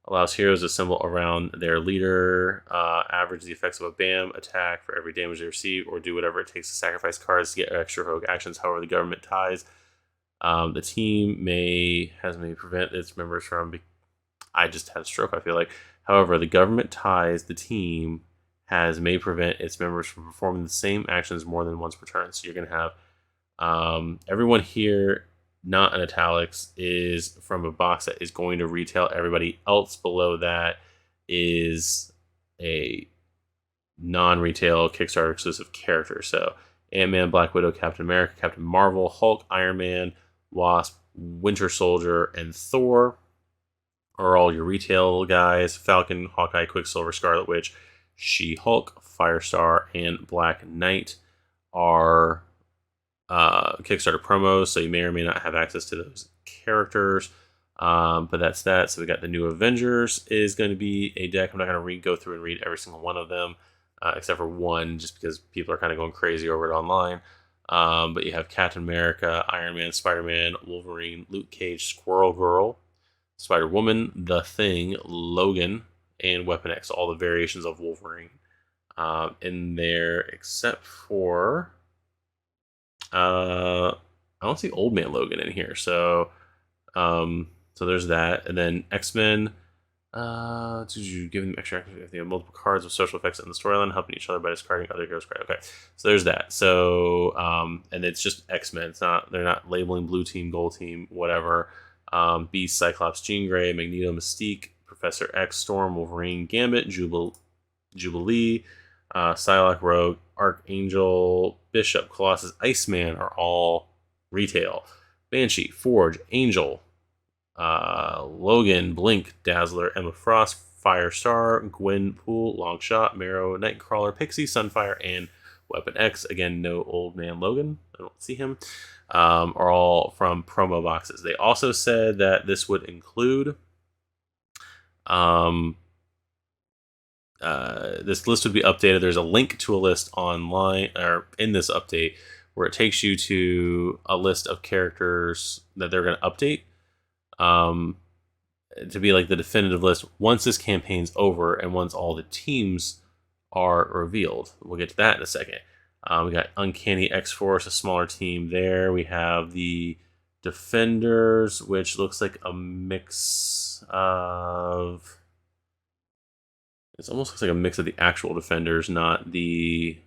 allows heroes to assemble around their leader, average the effects of a BAM attack for every damage they receive, or do whatever it takes to sacrifice cards to get extra heroic actions. However, the government ties. The team may prevent its members from. I just had a stroke, I feel like. However, the government ties the team may prevent its members from performing the same actions more than once per turn. So you're going to have everyone here, not in italics, is from a box that is going to retail. Everybody else below that is a non-retail Kickstarter exclusive character. So Ant-Man, Black Widow, Captain America, Captain Marvel, Hulk, Iron Man, Wasp, Winter Soldier, and Thor are all your retail guys. Falcon, Hawkeye, Quicksilver, Scarlet Witch, She-Hulk, Firestar, and Black Knight are Kickstarter promos, so you may or may not have access to those characters. But that's that. So we got the new Avengers is going to be a deck. I'm not going to go through and read every single one of them, except for one, just because people are kind of going crazy over it online. But you have Captain America, Iron Man, Spider-Man, Wolverine, Luke Cage, Squirrel Girl, Spider-Woman, The Thing, Logan, and Weapon X. All the variations of Wolverine in there, except for I don't see Old Man Logan in here. So so there's that. And then X-Men, give them extra action if they have multiple cards with social effects in the storyline, helping each other by discarding other heroes' cards. Okay, so there's that. So and it's just X-Men. They're not labeling blue team, gold team, whatever. Beast, Cyclops, Jean Grey, Magneto, Mystique, Professor X, Storm, Wolverine, Gambit, Jubilee, Psylocke, Rogue, Archangel, Bishop, Colossus, Iceman are all retail. Banshee, Forge, Angel, Logan, Blink, Dazzler, Emma Frost, Firestar, Gwenpool, Longshot, Marrow, Nightcrawler, Pixie, Sunfire, and Weapon X. Again, no Old Man Logan. I don't see him. Are all from promo boxes. They also said that this would include this list would be updated. There's a link to a list online or in this update where it takes you to a list of characters that they're going to update to be like the definitive list once this campaign's over and once all the teams are revealed. We'll get to that in a second. We got Uncanny X-Force, a smaller team there. We have the Defenders, which looks like a mix of... It almost looks like a mix of the actual Defenders, not the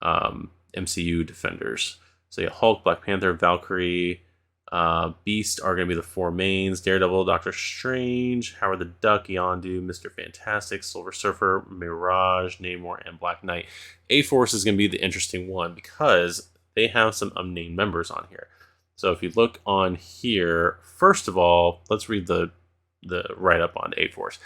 MCU Defenders. So yeah, Hulk, Black Panther, Valkyrie, Beast are going to be the 4 mains. Daredevil, Doctor Strange, Howard the Duck, Yondu, Mr. Fantastic, Silver Surfer, Mirage, Namor, and Black Knight. A-Force is going to be the interesting one because they have some unnamed members on here. So if you look on here, first of all, let's read the write up on A-Force.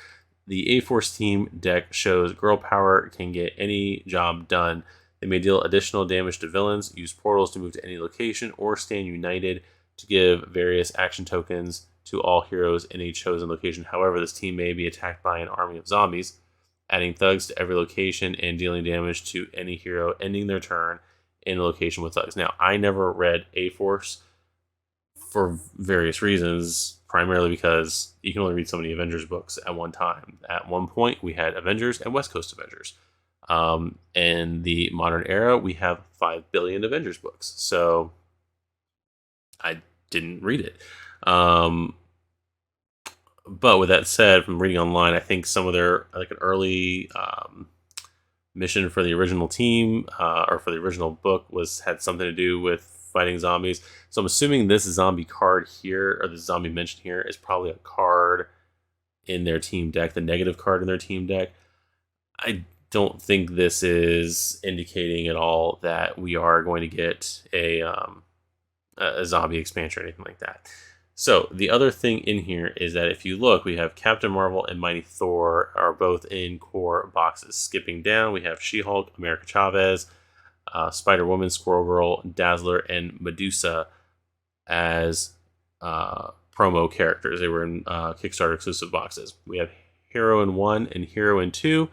The A-Force team deck shows girl power can get any job done. They may deal additional damage to villains, use portals to move to any location, or stand united to give various action tokens to all heroes in a chosen location. However, this team may be attacked by an army of zombies, adding thugs to every location and dealing damage to any hero, ending their turn in a location with thugs. Now, I never read A-Force for various reasons, primarily because you can only read so many Avengers books at one time. At one point, we had Avengers and West Coast Avengers. In the modern era, we have 5 billion Avengers books. So I didn't read it. But with that said, from reading online, I think some of their, like, an early mission for the original team or for the original book had something to do with fighting zombies. So I'm assuming this zombie card here, or the zombie mentioned here, is probably a card in their team deck, the negative card in their team deck. I don't think this is indicating at all that we are going to get a zombie expansion or anything like that. So the other thing in here is that if you look, we have Captain Marvel and Mighty Thor are both in core boxes. Skipping down, we have She-Hulk, America Chavez, Spider-Woman, Squirrel Girl, Dazzler, and Medusa as promo characters. They were in Kickstarter exclusive boxes. We have Hero in 1 and Hero in 2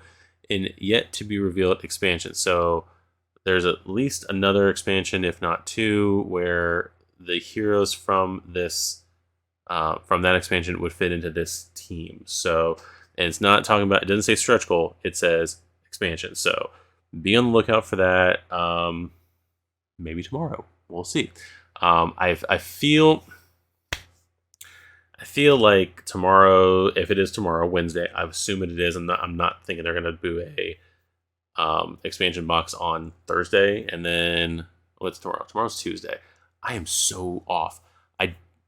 in yet to be revealed expansion. So there's at least another expansion, if not 2, where the heroes from this from that expansion would fit into this team. So, and it's not talking about, it doesn't say stretch goal, it says expansion. So be on the lookout for that. Maybe tomorrow, we'll see. I feel like tomorrow, if it is tomorrow, Wednesday, I assume it is. I'm not thinking they're gonna do a expansion box on Thursday, and then what's tomorrow? Tomorrow's Tuesday. I am so off.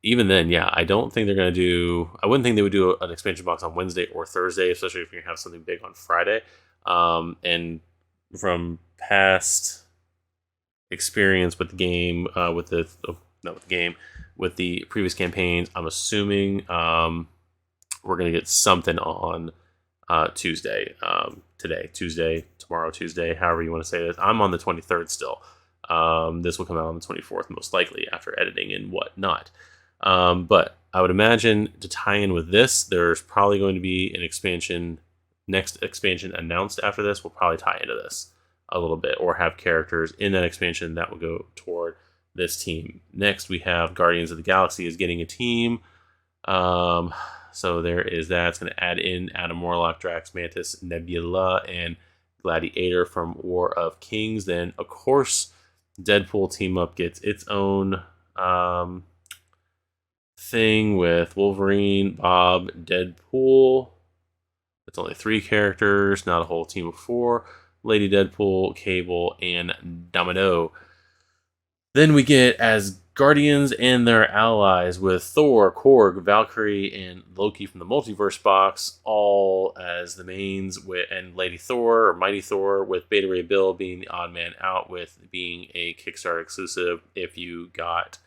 Even then, yeah, I don't think they're going to do. I wouldn't think they would do an expansion box on Wednesday or Thursday, especially if you're going to have something big on Friday. And from past experience with the game, with the previous campaigns, I'm assuming we're going to get something on Tuesday, Tuesday, tomorrow, Tuesday, however you want to say this. I'm on the 23rd still. This will come out on the 24th, most likely, after editing and whatnot. But I would imagine to tie in with this, there's probably going to be an expansion. Next expansion announced after this will probably tie into this a little bit, or have characters in that expansion that will go toward this team. Next, we have Guardians of the Galaxy is getting a team. So there is that. It's going to add in Adam Warlock, Drax, Mantis, Nebula, and Gladiator from War of Kings. Then, of course, Deadpool team up gets its own thing with Wolverine, Bob, Deadpool. It's only 3 characters, not a whole team of 4. Lady Deadpool, Cable, and Domino. Then we get as Guardians and their allies with Thor, Korg, Valkyrie, and Loki from the Multiverse box, all as the mains, and Lady Thor or Mighty Thor, with Beta Ray Bill being the odd man out, with being a Kickstarter exclusive if you got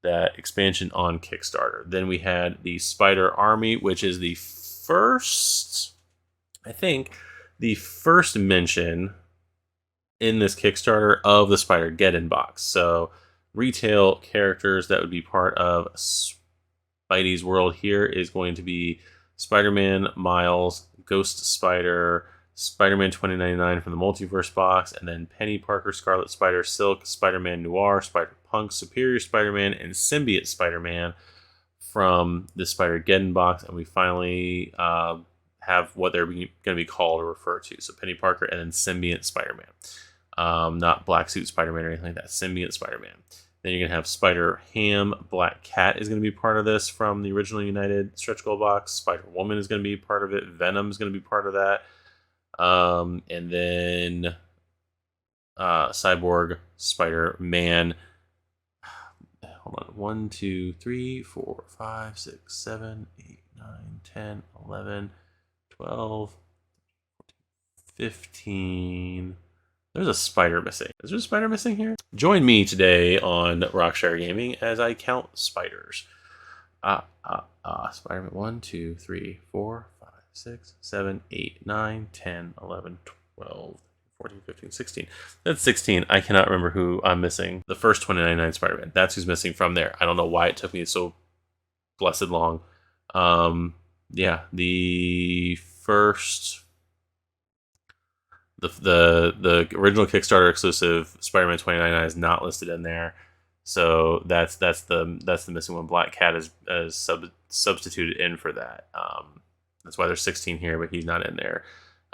that expansion on Kickstarter. Then we had the Spider Army, which is the first, I think, the first mention in this Kickstarter of the Spider-Geddon box. So retail characters that would be part of Spidey's world here is going to be Spider-Man, Miles, Ghost Spider, Spider-Man 2099 from the Multiverse box, and then Penny Parker, Scarlet Spider, Silk, Spider-Man Noir, Spider-Punk, Superior Spider-Man, and Symbiote Spider-Man from the Spider-Geddon box. And we finally have what they're going to be called or referred to. So Penny Parker and then Symbiote Spider-Man. Not Black Suit Spider-Man or anything like that. Symbiote Spider-Man. Then you're going to have Spider-Ham. Black Cat is going to be part of this from the original United stretch goal box. Spider-Woman is going to be part of it. Venom is going to be part of that. And then Cyborg, Spider-Man. Hold on. 1, 2, 3, 4, 5, 6, 7, 8, 9, 10, 11, 12, 15, There's a spider missing. Is there a spider missing here? Join me today on Rockshire Gaming as I count spiders. Spider-Man 1, 2, 3, 4, 5, 6, 7, 8, 9, 10, 11, 12, 14, 15, 16. That's 16. I cannot remember who I'm missing. The first 2099 Spider-Man. That's who's missing from there. I don't know why it took me so blessed long. Yeah, the first... The original Kickstarter exclusive Spider-Man 2099 is not listed in there, so that's the missing one. Black Cat is substituted in for that. That's why there's 16 here, but he's not in there.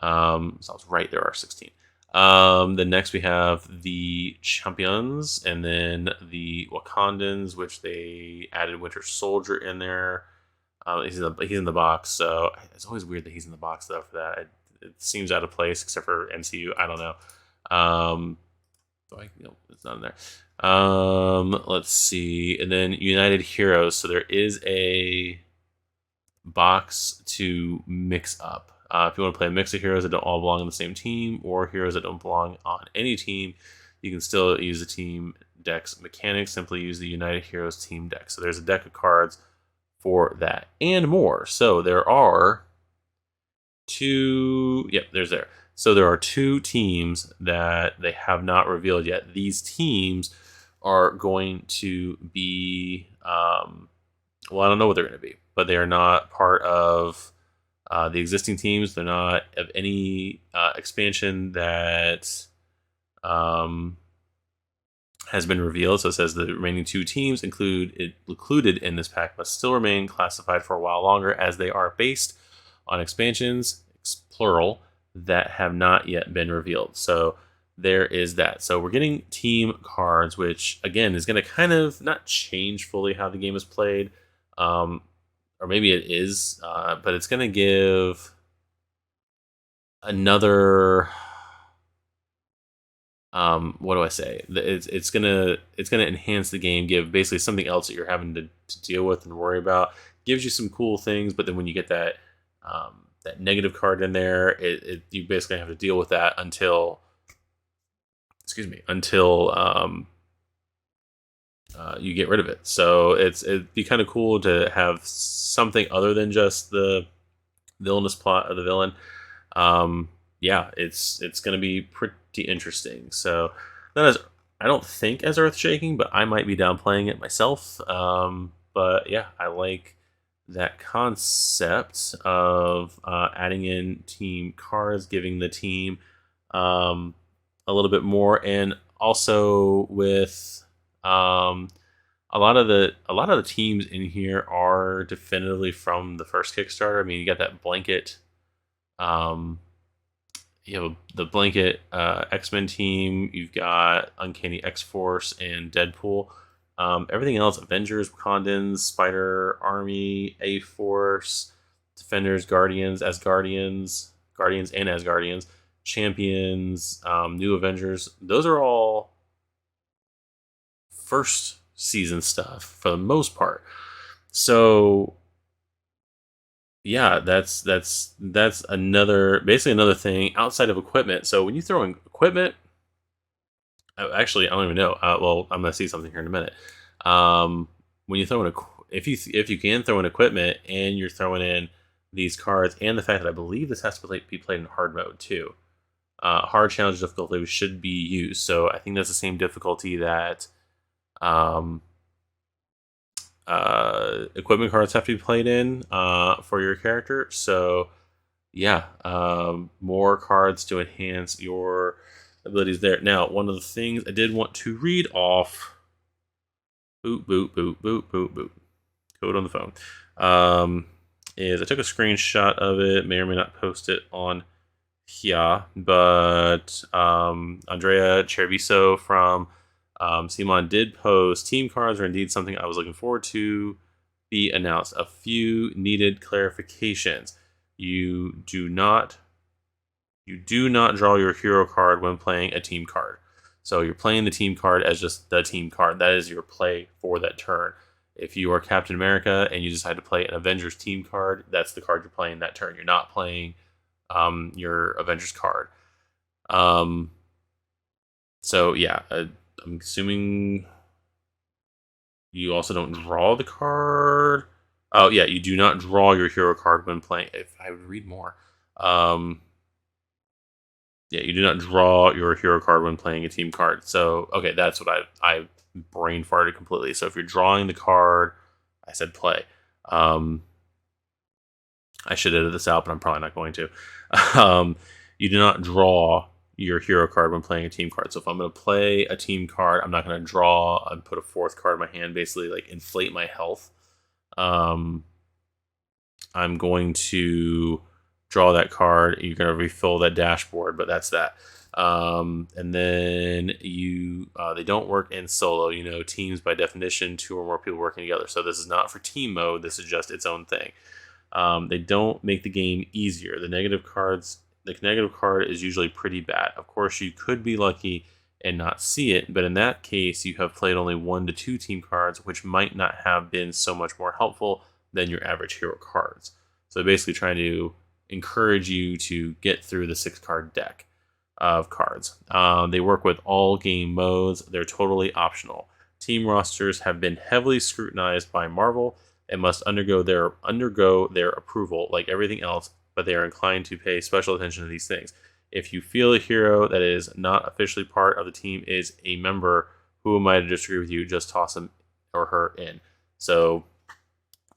So I was right, there are 16. Then next we have the Champions, and then the Wakandans, which they added Winter Soldier in there. He's in the box, so it's always weird that he's in the box though. For that, it seems out of place, except for MCU. I don't know. It's not in there. Let's see, and then United Heroes. So there is a box to mix up. If you want to play a mix of heroes that don't all belong on the same team, or heroes that don't belong on any team, you can still use the team deck's mechanics. Simply use the United Heroes team deck. So there's a deck of cards for that and more. So there are two. Yep, there. So there are two teams that they have not revealed yet. These teams are going to be, well, I don't know what they're going to be, but they are not part of the existing teams. They're not of any expansion that has been revealed. So it says the remaining two teams included in this pack must still remain classified for a while longer, as they are based on expansions, plural, that have not yet been revealed. So there is that. So we're getting team cards, which again is going to kind of not change fully how the game is played, or maybe it is, but it's going to give another. What do I say? It's gonna enhance the game, give basically something else that you're having to deal with and worry about. Gives you some cool things, but then when you get that that negative card in there, you basically have to deal with that until you get rid of it. So it'd be kind of cool to have something other than just the villainous plot of the villain. Yeah, it's going to be pretty interesting. So not as, I don't think as earth shaking, but I might be down playing it myself. But yeah, I like that concept of adding in team cards, giving the team a little bit more, and also with a lot of the teams in here are definitively from the first Kickstarter. I mean, you got that blanket. You have the blanket X-Men team. You've got Uncanny X-Force and Deadpool. Everything else: Avengers, Wakandans, Spider Army, A-Force, Defenders, Guardians, Asgardians, Guardians and Asgardians, Champions, New Avengers. Those are all first season stuff for the most part. So yeah, that's basically another thing outside of equipment. So when you throw in equipment, actually I don't even know. Well, I'm gonna see something here in a minute. When you throw in if you can throw in equipment and you're throwing in these cards, and the fact that I believe this has to be played in hard mode too. Hard challenge difficulty should be used. So I think that's the same difficulty that equipment cards have to be played in for your character. So yeah, more cards to enhance your abilities there. Now, one of the things I did want to read off, boop, boop, boop, boop, boop, boop, code on the phone, is I took a screenshot of it, may or may not post it on here, but Andrea Cherviso from Simon did post, team cards are indeed something I was looking forward to be announced. A few needed clarifications. You do not draw your hero card when playing a team card. So you're playing the team card as just the team card. That is your play for that turn. If you are Captain America and you decide to play an Avengers team card, that's the card you're playing that turn. You're not playing your Avengers card. So yeah, I'm assuming you also don't draw the card. Oh yeah, you do not draw your hero card when playing. If I would read more, um, yeah, you do not draw your hero card when playing a team card. So okay, that's what I brain farted completely. So if you're drawing the card, I said play. Um, I should edit this out, but I'm probably not going to. Um, you do not draw your hero card when playing a team card. So if I'm going to play a team card, I'm not going to draw and put a fourth card in my hand, basically like inflate my health. Um, I'm going to draw that card. You're going to refill that dashboard, but that's that. And then they don't work in solo. You know, teams by definition, 2 or more people working together. So this is not for team mode. This is just its own thing. They don't make the game easier. The negative card is usually pretty bad. Of course, you could be lucky and not see it, but in that case, you have played only 1 to 2 team cards, which might not have been so much more helpful than your average hero cards. So basically trying to encourage you to get through the 6-card deck of cards. They work with all game modes. They're totally optional. Team rosters have been heavily scrutinized by Marvel and must undergo their approval like everything else, but they are inclined to pay special attention to these things. If you feel a hero that is not officially part of the team is a member, who am I to disagree with you? Just toss him or her in. So,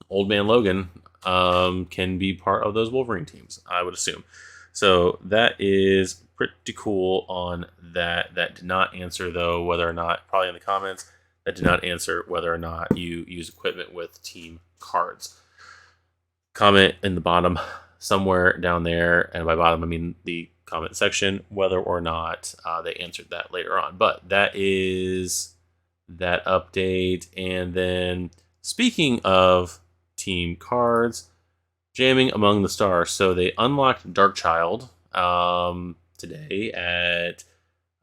Old Man Logan can be part of those Wolverine teams, I would assume. So that is pretty cool on that. That did not answer, though, whether or not, probably in the comments, that did not answer whether or not you use equipment with team cards. Comment in the bottom, somewhere down there, and by bottom I mean the comment section, whether or not they answered that later on. But that is that update. And then speaking of team cards, jamming among the stars. So they unlocked Darkchild today at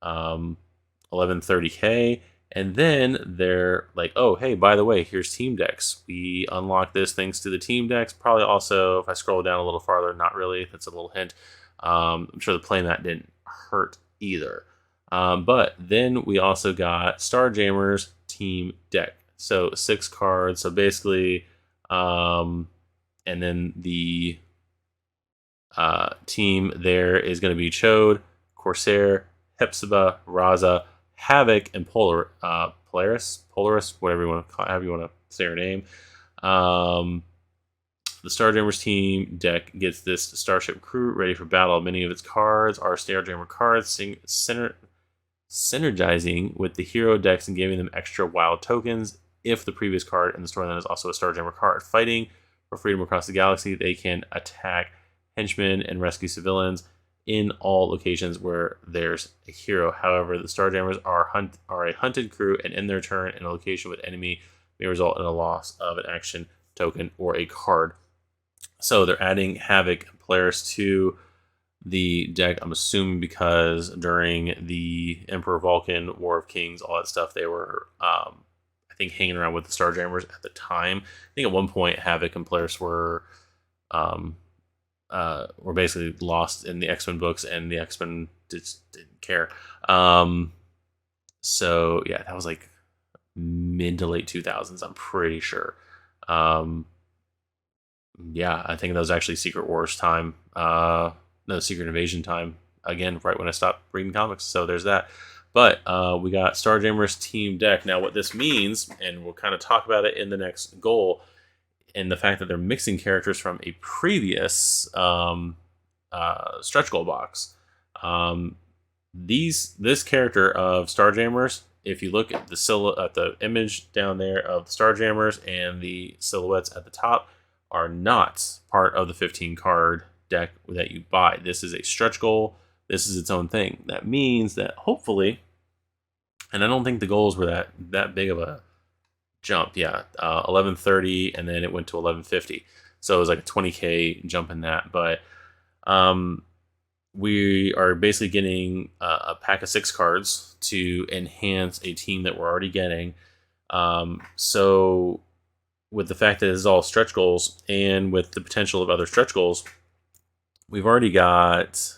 11:30k, and then they're like, "Oh, hey, by the way, here's team decks. We unlocked this thanks to the team decks." Probably also, if I scroll down a little farther, not really. That's a little hint. I'm sure the playmat didn't hurt either. But then we also got Starjammer's team deck. So 6 cards. So basically, and then the team there is going to be Chode, Corsair, Hepzibah, Raza, Havoc, and Polaris, whatever you want to call, however you want to say her name. The Starjammers team deck gets this Starship crew ready for battle. Many of its cards are Starjammer cards, synergizing with the hero decks and giving them extra wild tokens. If the previous card in the storyline is also a Starjammer card, fighting for freedom across the galaxy, they can attack henchmen and rescue civilians in all locations where there's a hero. However, the Starjammers are a hunted crew, and in their turn in a location with enemy may result in a loss of an action token or a card. So they're adding Havoc and Polaris to the deck, I'm assuming because during the Emperor Vulcan, War of Kings, all that stuff, they were, I think, hanging around with the Starjammers at the time. I think at one point Havoc and Polaris were basically lost in the X-Men books, and the X-Men just didn't care. So yeah, that was like mid to late 2000s, I'm pretty sure. Yeah, I think that was actually Secret Wars time. No, Secret Invasion time. Again, right when I stopped reading comics. So there's that. But we got Starjammer's team deck. Now, what this means, and we'll kind of talk about it in the next goal, and the fact that they're mixing characters from a previous stretch goal box. This character of Starjammers, if you look at the image down there of the Starjammers and the silhouettes at the top, are not part of the 15 card deck that you buy. This is a stretch goal. This is its own thing. That means that hopefully, and I don't think the goals were that big of a jump. Yeah, 11:30, and then it went to 11:50. So it was like a 20k jump in that. But we are basically getting a pack of 6 cards to enhance a team that we're already getting. So with the fact that it's all stretch goals, and with the potential of other stretch goals, we've already got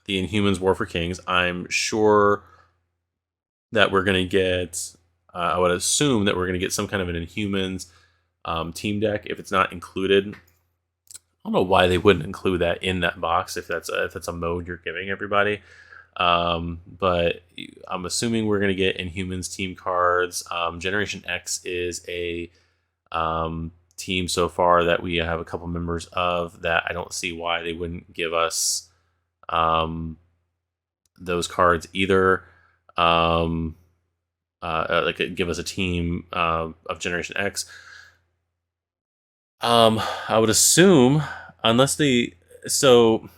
the Inhumans War for Kings. I'm sure that we're going to get, I would assume that we're going to get some kind of an Inhumans team deck. If it's not included, I don't know why they wouldn't include that in that box if that's a mode you're giving everybody. But I'm assuming we're going to get Inhumans team cards. Generation X is a team so far that we have a couple members of that I don't see why they wouldn't give us those cards either. Like give us a team of Generation X. I would assume unless they so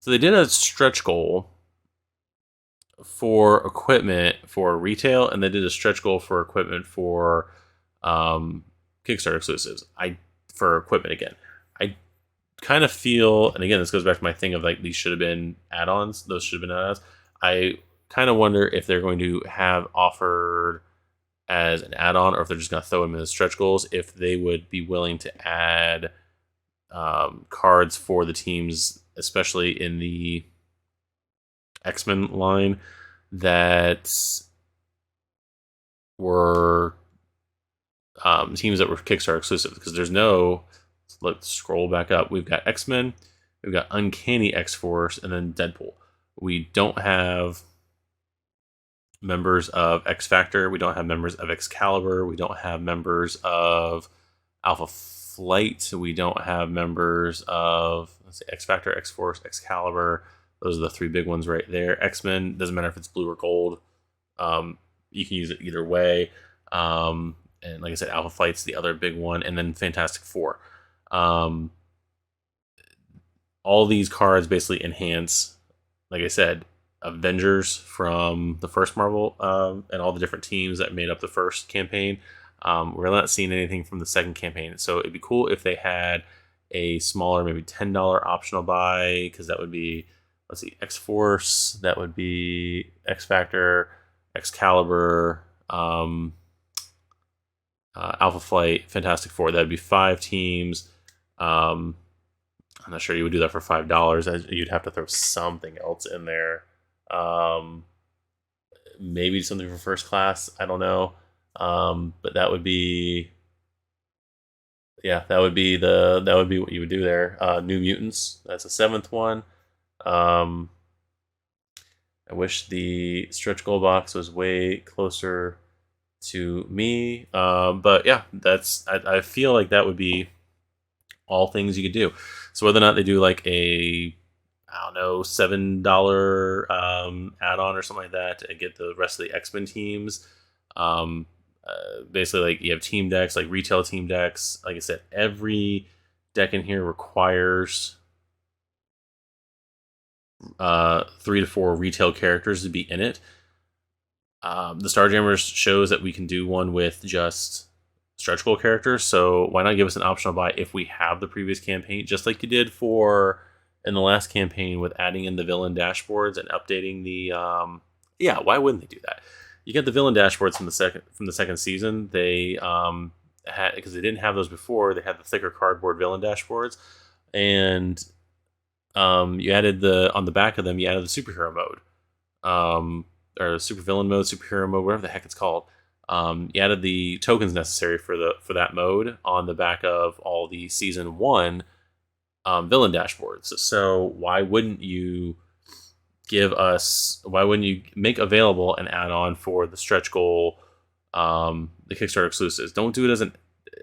they did a stretch goal for equipment for retail, and they did a stretch goal for equipment for Kickstarter exclusives. For equipment again. I kind of feel, and again, this goes back to my thing of like these should have been add-ons. Those should have been add-ons. I kind of wonder if they're going to have offered as an add-on, or if they're just going to throw them in the stretch goals. If they would be willing to add cards for the teams, especially in the X-Men line, that were teams that were Kickstarter exclusive, because there's no. Let's scroll back up. We've got X-Men, we've got Uncanny X-Force, and then Deadpool. We don't have members of X-Factor. We don't have members of Excalibur. We don't have members of Alpha Flight. We don't have members of, let's see, X-Factor, X-Force, Excalibur. Those are the three big ones right there. X-Men, doesn't matter if it's blue or gold. You can use it either way. And like I said, Alpha Flight's the other big one. And then Fantastic Four. All these cards basically enhance, like I said, Avengers from the first Marvel and all the different teams that made up the first campaign. We're not seeing anything from the second campaign. So it'd be cool if they had a smaller, maybe $10 optional buy, because that would be, let's see, X-Force, that would be X-Factor, Excalibur, Alpha Flight, Fantastic Four. That'd be 5 teams. I'm not sure you would do that for $5. You'd have to throw something else in there. Maybe something for first class. I don't know. But that would be, that would be what you would do there. New Mutants. That's a 7th one. I wish the stretch goal box was way closer to me. But yeah, I feel like that would be all things you could do. So whether or not they do like a, I don't know, $7 add-on or something like that to get the rest of the X-Men teams. Basically, like you have team decks, like retail team decks. Like I said, every deck in here requires 3 to 4 retail characters to be in it. The Starjammers shows that we can do one with just stretch goal characters, so why not give us an optional buy if we have the previous campaign, just like you did in the last campaign with adding in the villain dashboards and updating the why wouldn't they do that? You get the villain dashboards from the second season. They had, because they didn't have those before, they had the thicker cardboard villain dashboards, and you added on the back of them, you added the superhero mode, or super villain mode, superhero mode, whatever the heck it's called. You added the tokens necessary for that mode on the back of all the season 1 villain dashboards. So why wouldn't you make available an add-on for the stretch goal, the Kickstarter exclusives? Don't do it as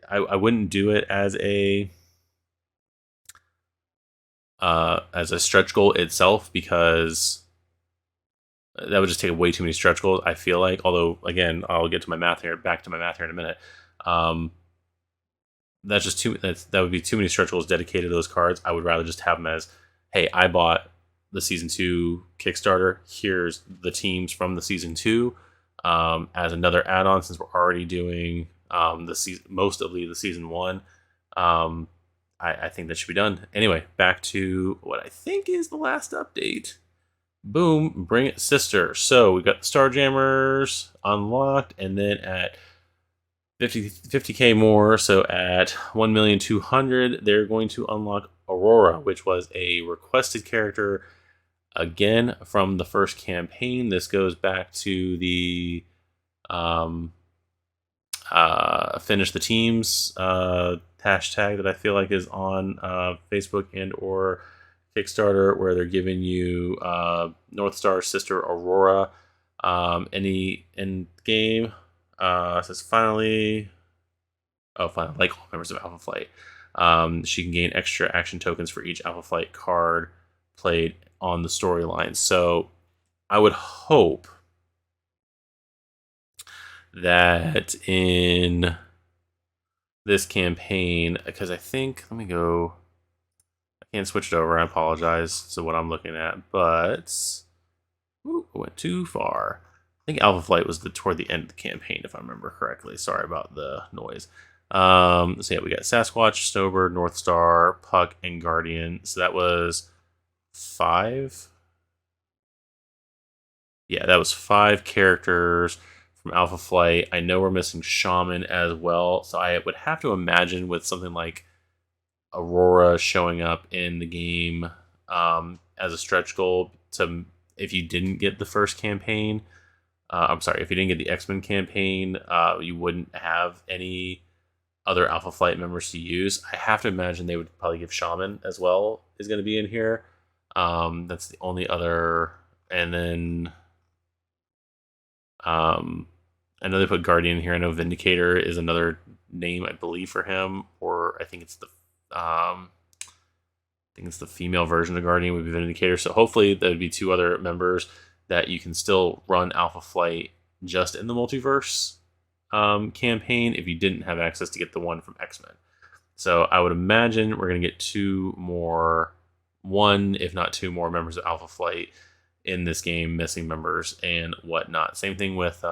I wouldn't do it as a stretch goal itself, because that would just take way too many stretch goals, I feel like. Although, again, I'll get to back to my math here in a minute. That's just that would be too many stretch goals dedicated to those cards. I would rather just have them as, hey, I bought the season 2 Kickstarter. Here's the teams from the season 2 as another add-on, since we're already doing most of the season 1. I think that should be done. Anyway, back to what I think is the last update. Boom, bring it, sister. So we got the Starjammers unlocked, and then at 50K more, so at 1,200,000, they're going to unlock Aurora, which was a requested character again from the first campaign. This goes back to the finish the teams hashtag that I feel like is on Facebook and or Kickstarter, where they're giving you North Star's sister Aurora. Any in game says finally like all members of Alpha Flight. She can gain extra action tokens for each Alpha Flight card played on the storyline. So I would hope that in this campaign, because I think, let me go, I can't switch it over, I apologize to what I'm looking at, but I went too far. I think Alpha Flight was toward the end of the campaign, if I remember correctly. Sorry about the noise. So yeah, we got Sasquatch, Snowbird, North Star, Puck, and Guardian. So that was 5. Yeah, that was 5 characters from Alpha Flight. I know we're missing Shaman as well, so I would have to imagine with something like Aurora showing up in the game as a stretch goal to, if you didn't get the first campaign, I'm sorry, if you didn't get the X-Men campaign, you wouldn't have any other Alpha Flight members to use. I have to imagine they would probably give Shaman as well is going to be in here. That's the only other, and then I know they put Guardian here. I know Vindicator is another name, I believe, for him, or I think it's the female version of Guardian would be Vindicator. So hopefully there would be 2 other members that you can still run Alpha Flight just in the Multiverse campaign if you didn't have access to get the one from X-Men. So I would imagine we're going to get 2 more, 1 if not 2 more members of Alpha Flight in this game, missing members and whatnot. Same thing with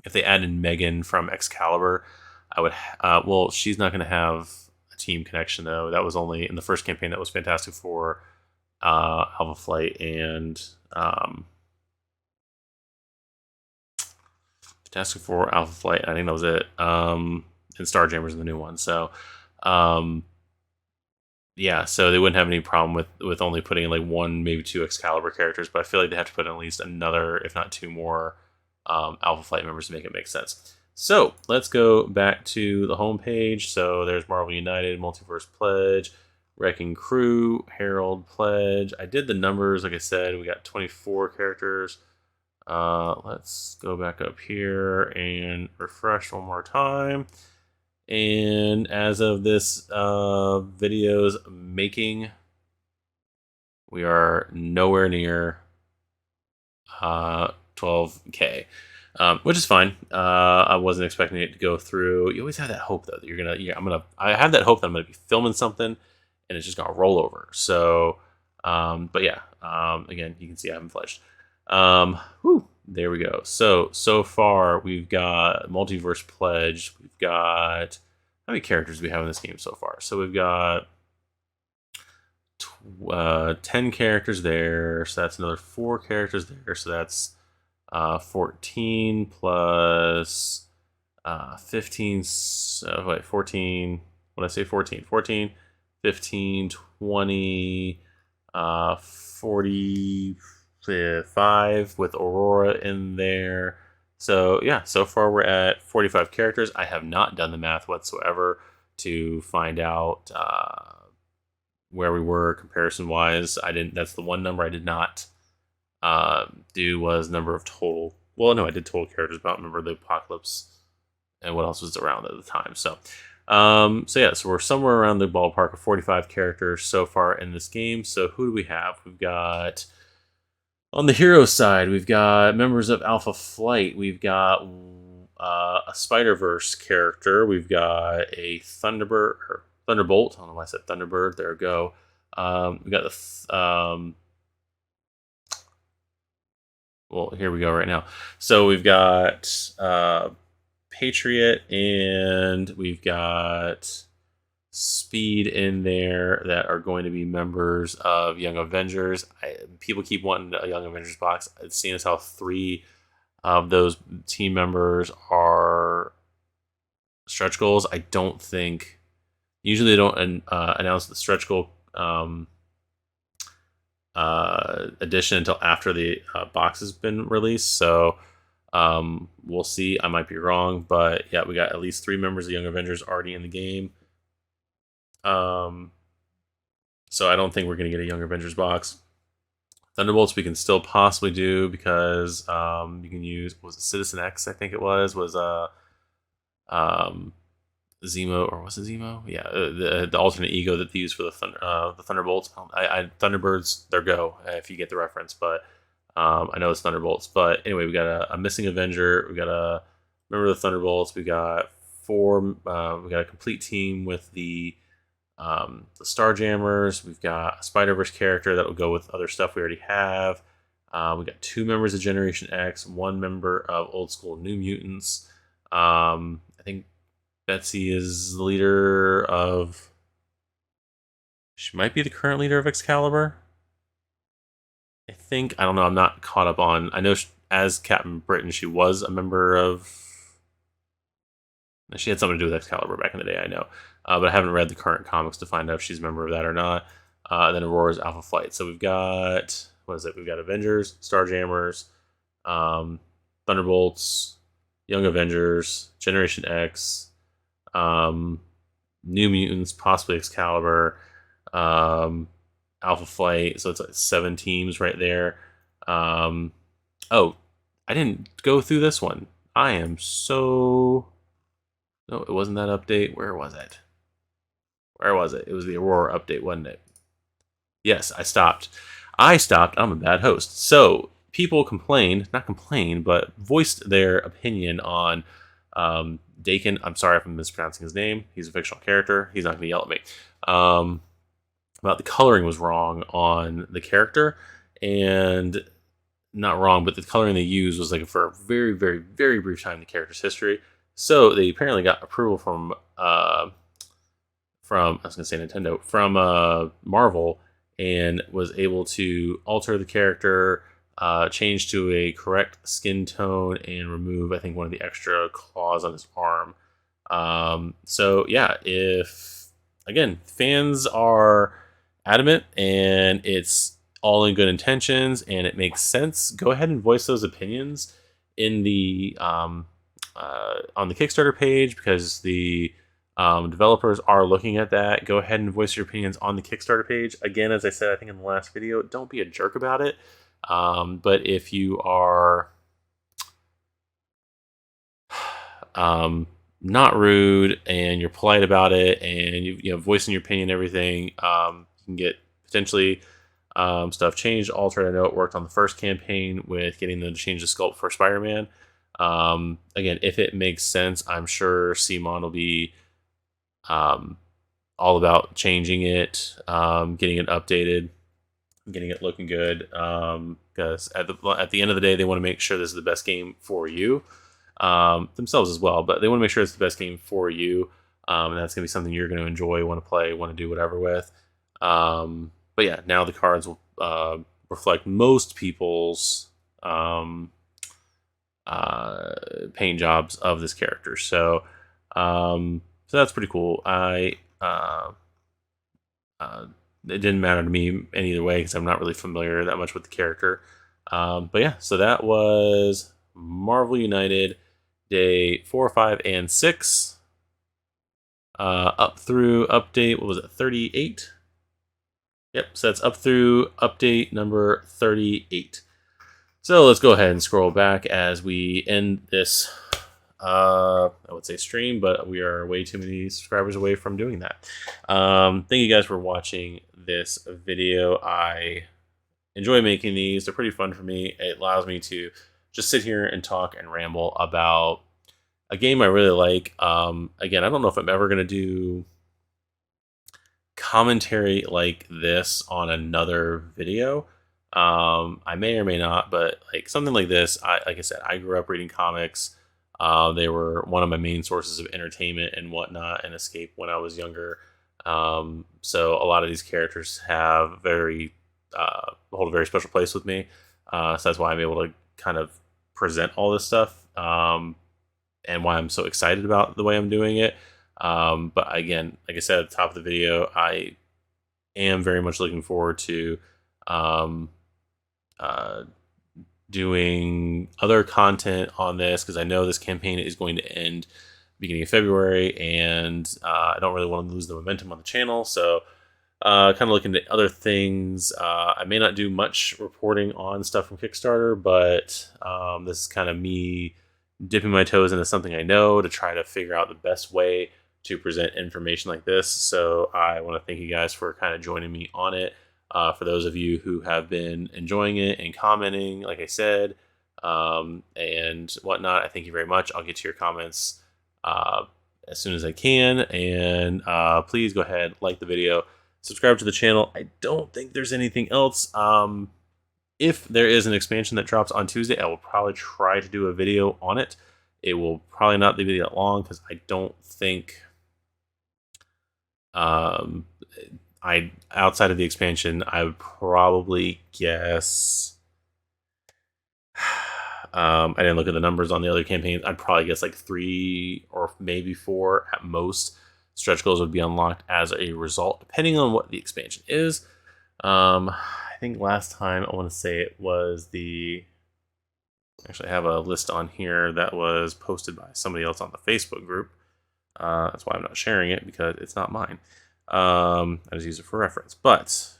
if they add in Megan from Excalibur, I would well, she's not going to have a team connection though. That was only in the first campaign. That was Fantastic Four, Alpha Flight, and Fantastic Four, Alpha Flight. I think that was it. And Starjammers in the new one. So yeah, so they wouldn't have any problem with only putting in like 1, maybe 2 Excalibur characters, but I feel like they have to put in at least another, if not 2 more Alpha Flight members to make it make sense. So let's go back to the home page. So there's Marvel United, Multiverse Pledge, Wrecking Crew, Herald Pledge. I did the numbers, like I said, we got 24 characters. Let's go back up here and refresh one more time. And as of this video's making, we are nowhere near 12K, which is fine. I wasn't expecting it to go through. You always have that hope though that you're gonna. I have that hope that I'm gonna be filming something, and it's just gonna roll over. So, but yeah. Again, you can see I haven't fledged. There we go. So far we've got Multiverse Pledge. We've got, how many characters do we have in this game so far? So we've got 10 characters there. So that's another 4 characters there. So that's 14 plus 15. Wait, 14. What did I say? 14. 14, 15, 20, 40. 5 with Aurora in there. So yeah, so far we're at 45 characters. I have not done the math whatsoever to find out where we were comparison wise. That's the one number I did not do, was number of total. Well, no, I did total characters, but I don't remember the apocalypse and what else was around at the time. So yeah, so we're somewhere around the ballpark of 45 characters so far in this game. So who do we have? We've got, on the hero side, we've got members of Alpha Flight. We've got a Spider-Verse character. We've got a Thunderbolt. I don't know why I said Thunderbird. There we go. We got the well, here we go right now. So we've got Patriot, and we've got Speed in there that are going to be members of Young Avengers. People keep wanting a Young Avengers box. Seeing as how 3 of those team members are stretch goals, I don't think Usually they don't announce the stretch goal edition until after the box has been released. So we'll see. I might be wrong, but yeah, we got at least 3 members of Young Avengers already in the game. So I don't think we're going to get a Young Avengers box. Thunderbolts we can still possibly do because you can use, was it Citizen X? I think it was Zemo, or was it Zemo? Yeah, the alternate ego that they use for the Thunderbolts. Thunderbirds, they're go if you get the reference, but I know it's Thunderbolts. But anyway, we got a missing Avenger. We got a member of the Thunderbolts. We got 4. We got a complete team with the Starjammers. We've got a Spider-Verse character that will go with other stuff we already have. We got 2 members of Generation X, 1 member of Old School New Mutants. I think Betsy is the leader of... She might be the current leader of Excalibur. I think. I don't know. I'm not caught up on... I know as Captain Britain, she was a member of... She had something to do with Excalibur back in the day, I know. But I haven't read the current comics to find out if she's a member of that or not. Then Aurora's Alpha Flight. So we've got... What is it? We've got Avengers, Starjammers, Thunderbolts, Young Avengers, Generation X, New Mutants, possibly Excalibur, Alpha Flight. So it's like 7 teams right there. Oh, I didn't go through this one. I am so... No, it wasn't that update. Where was it? Where was it? It was the Aurora update, wasn't it? Yes, I stopped. I'm a bad host. So people complained, not complained, but voiced their opinion on Dakin. I'm sorry if I'm mispronouncing his name. He's a fictional character. He's not going to yell at me. About the coloring was wrong on the character, and not wrong, but the coloring they used was like for a very, very, very brief time in the character's history. So they apparently got approval from I was going to say Nintendo, from Marvel, and was able to alter the character, change to a correct skin tone, and remove, I think, one of the extra claws on his arm. So yeah, if, again, fans are adamant and it's all in good intentions and it makes sense, go ahead and voice those opinions in the on the Kickstarter page, because the developers are looking at that. Go ahead and voice your opinions on the Kickstarter page. Again, as I said, I think in the last video, don't be a jerk about it. But if you are not rude and you're polite about it, and you know, voicing your opinion and everything, you can get potentially stuff changed, altered. I know it worked on the first campaign with getting them to change the sculpt for Spider-Man. Again, if it makes sense, I'm sure CMON will be all about changing it, getting it updated, getting it looking good. Because at the end of the day, they want to make sure this is the best game for you, themselves as well. But they want to make sure it's the best game for you, and that's going to be something you're going to enjoy, want to play, want to do whatever with. But yeah, now the cards will reflect most people's paint jobs of this character. So that's pretty cool. It didn't matter to me in either way because I'm not really familiar that much with the character. But yeah, so that was Marvel United Day 4, 5, and 6. Up through update, what was it, 38? Yep, so that's up through update number 38. So let's go ahead and scroll back as we end this, I would say stream, but we are way too many subscribers away from doing that. Thank you guys for watching this video. I enjoy making these. They're pretty fun for me. It allows me to just sit here and talk and ramble about a game I really like. Again, I don't know if I'm ever going to do commentary like this on another video. I may or may not, but like something like this, like I said, I grew up reading comics. They were one of my main sources of entertainment and whatnot, and escape when I was younger. So a lot of these characters have hold a very special place with me. So that's why I'm able to kind of present all this stuff, and why I'm so excited about the way I'm doing it. But again, like I said at the top of the video, I am very much looking forward to um, uh, doing other content on this, because I know this campaign is going to end beginning of February, and I don't really want to lose the momentum on the channel. So kind of looking at other things. I may not do much reporting on stuff from Kickstarter, but this is kind of me dipping my toes into something I know to try to figure out the best way to present information like this. So I want to thank you guys for kind of joining me on it. For those of you who have been enjoying it and commenting, like I said, and whatnot, I thank you very much. I'll get to your comments as soon as I can. And please go ahead, like the video, subscribe to the channel. I don't think there's anything else. If there is an expansion that drops on Tuesday, I will probably try to do a video on it. It will probably not be that long, because I don't think outside of the expansion, I would probably guess. I didn't look at the numbers on the other campaigns. I'd probably guess like 3 or maybe 4 at most stretch goals would be unlocked as a result, depending on what the expansion is. I think last time, I want to say it was actually I have a list on here that was posted by somebody else on the Facebook group. That's why I'm not sharing it, because it's not mine. I just use it for reference. But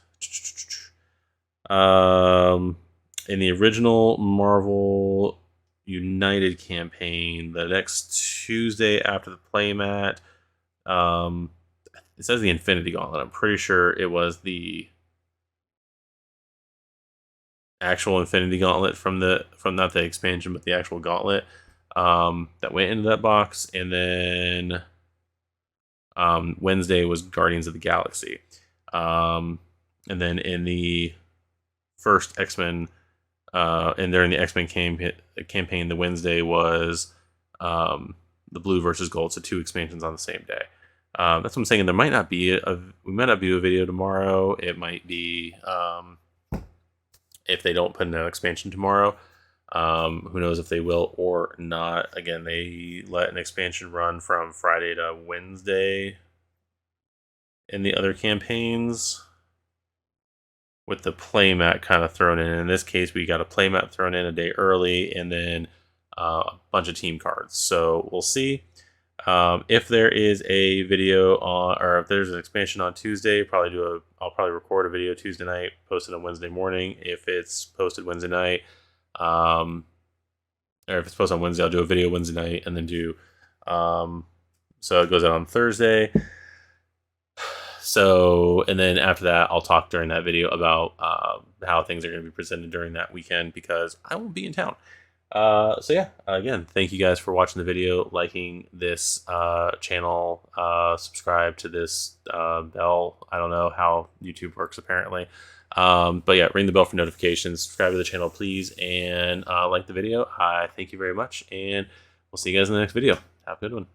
in the original Marvel United campaign, the next Tuesday after the playmat, it says the Infinity Gauntlet. I'm pretty sure it was the actual Infinity Gauntlet from not the expansion, but the actual gauntlet that went into that box. And then Wednesday was Guardians of the Galaxy. And then in the first X-Men, and during the X-Men campaign, the Wednesday was the Blue versus Gold, so 2 expansions on the same day. That's what I'm saying. There might not be we might not do a video tomorrow. It might be if they don't put in an expansion tomorrow. Who knows if they will or not. Again, they let an expansion run from Friday to Wednesday in the other campaigns, with the playmat kind of thrown in. In this case, we got a playmat thrown in a day early, and then a bunch of team cards. So we'll see. If there is a video on, or if there's an expansion on Tuesday, I'll probably record a video Tuesday night, post it on Wednesday morning. If it's posted Wednesday night, or if it's posted on Wednesday, I'll do a video Wednesday night, and then do, so it goes out on Thursday. So, and then after that, I'll talk during that video about how things are going to be presented during that weekend, because I won't be in town. So yeah, again, thank you guys for watching the video, liking this channel, subscribe to this bell. I don't know how YouTube works, apparently. But yeah, ring the bell for notifications, subscribe to the channel, please, and like the video. I thank you very much, and we'll see you guys in the next video. Have a good one.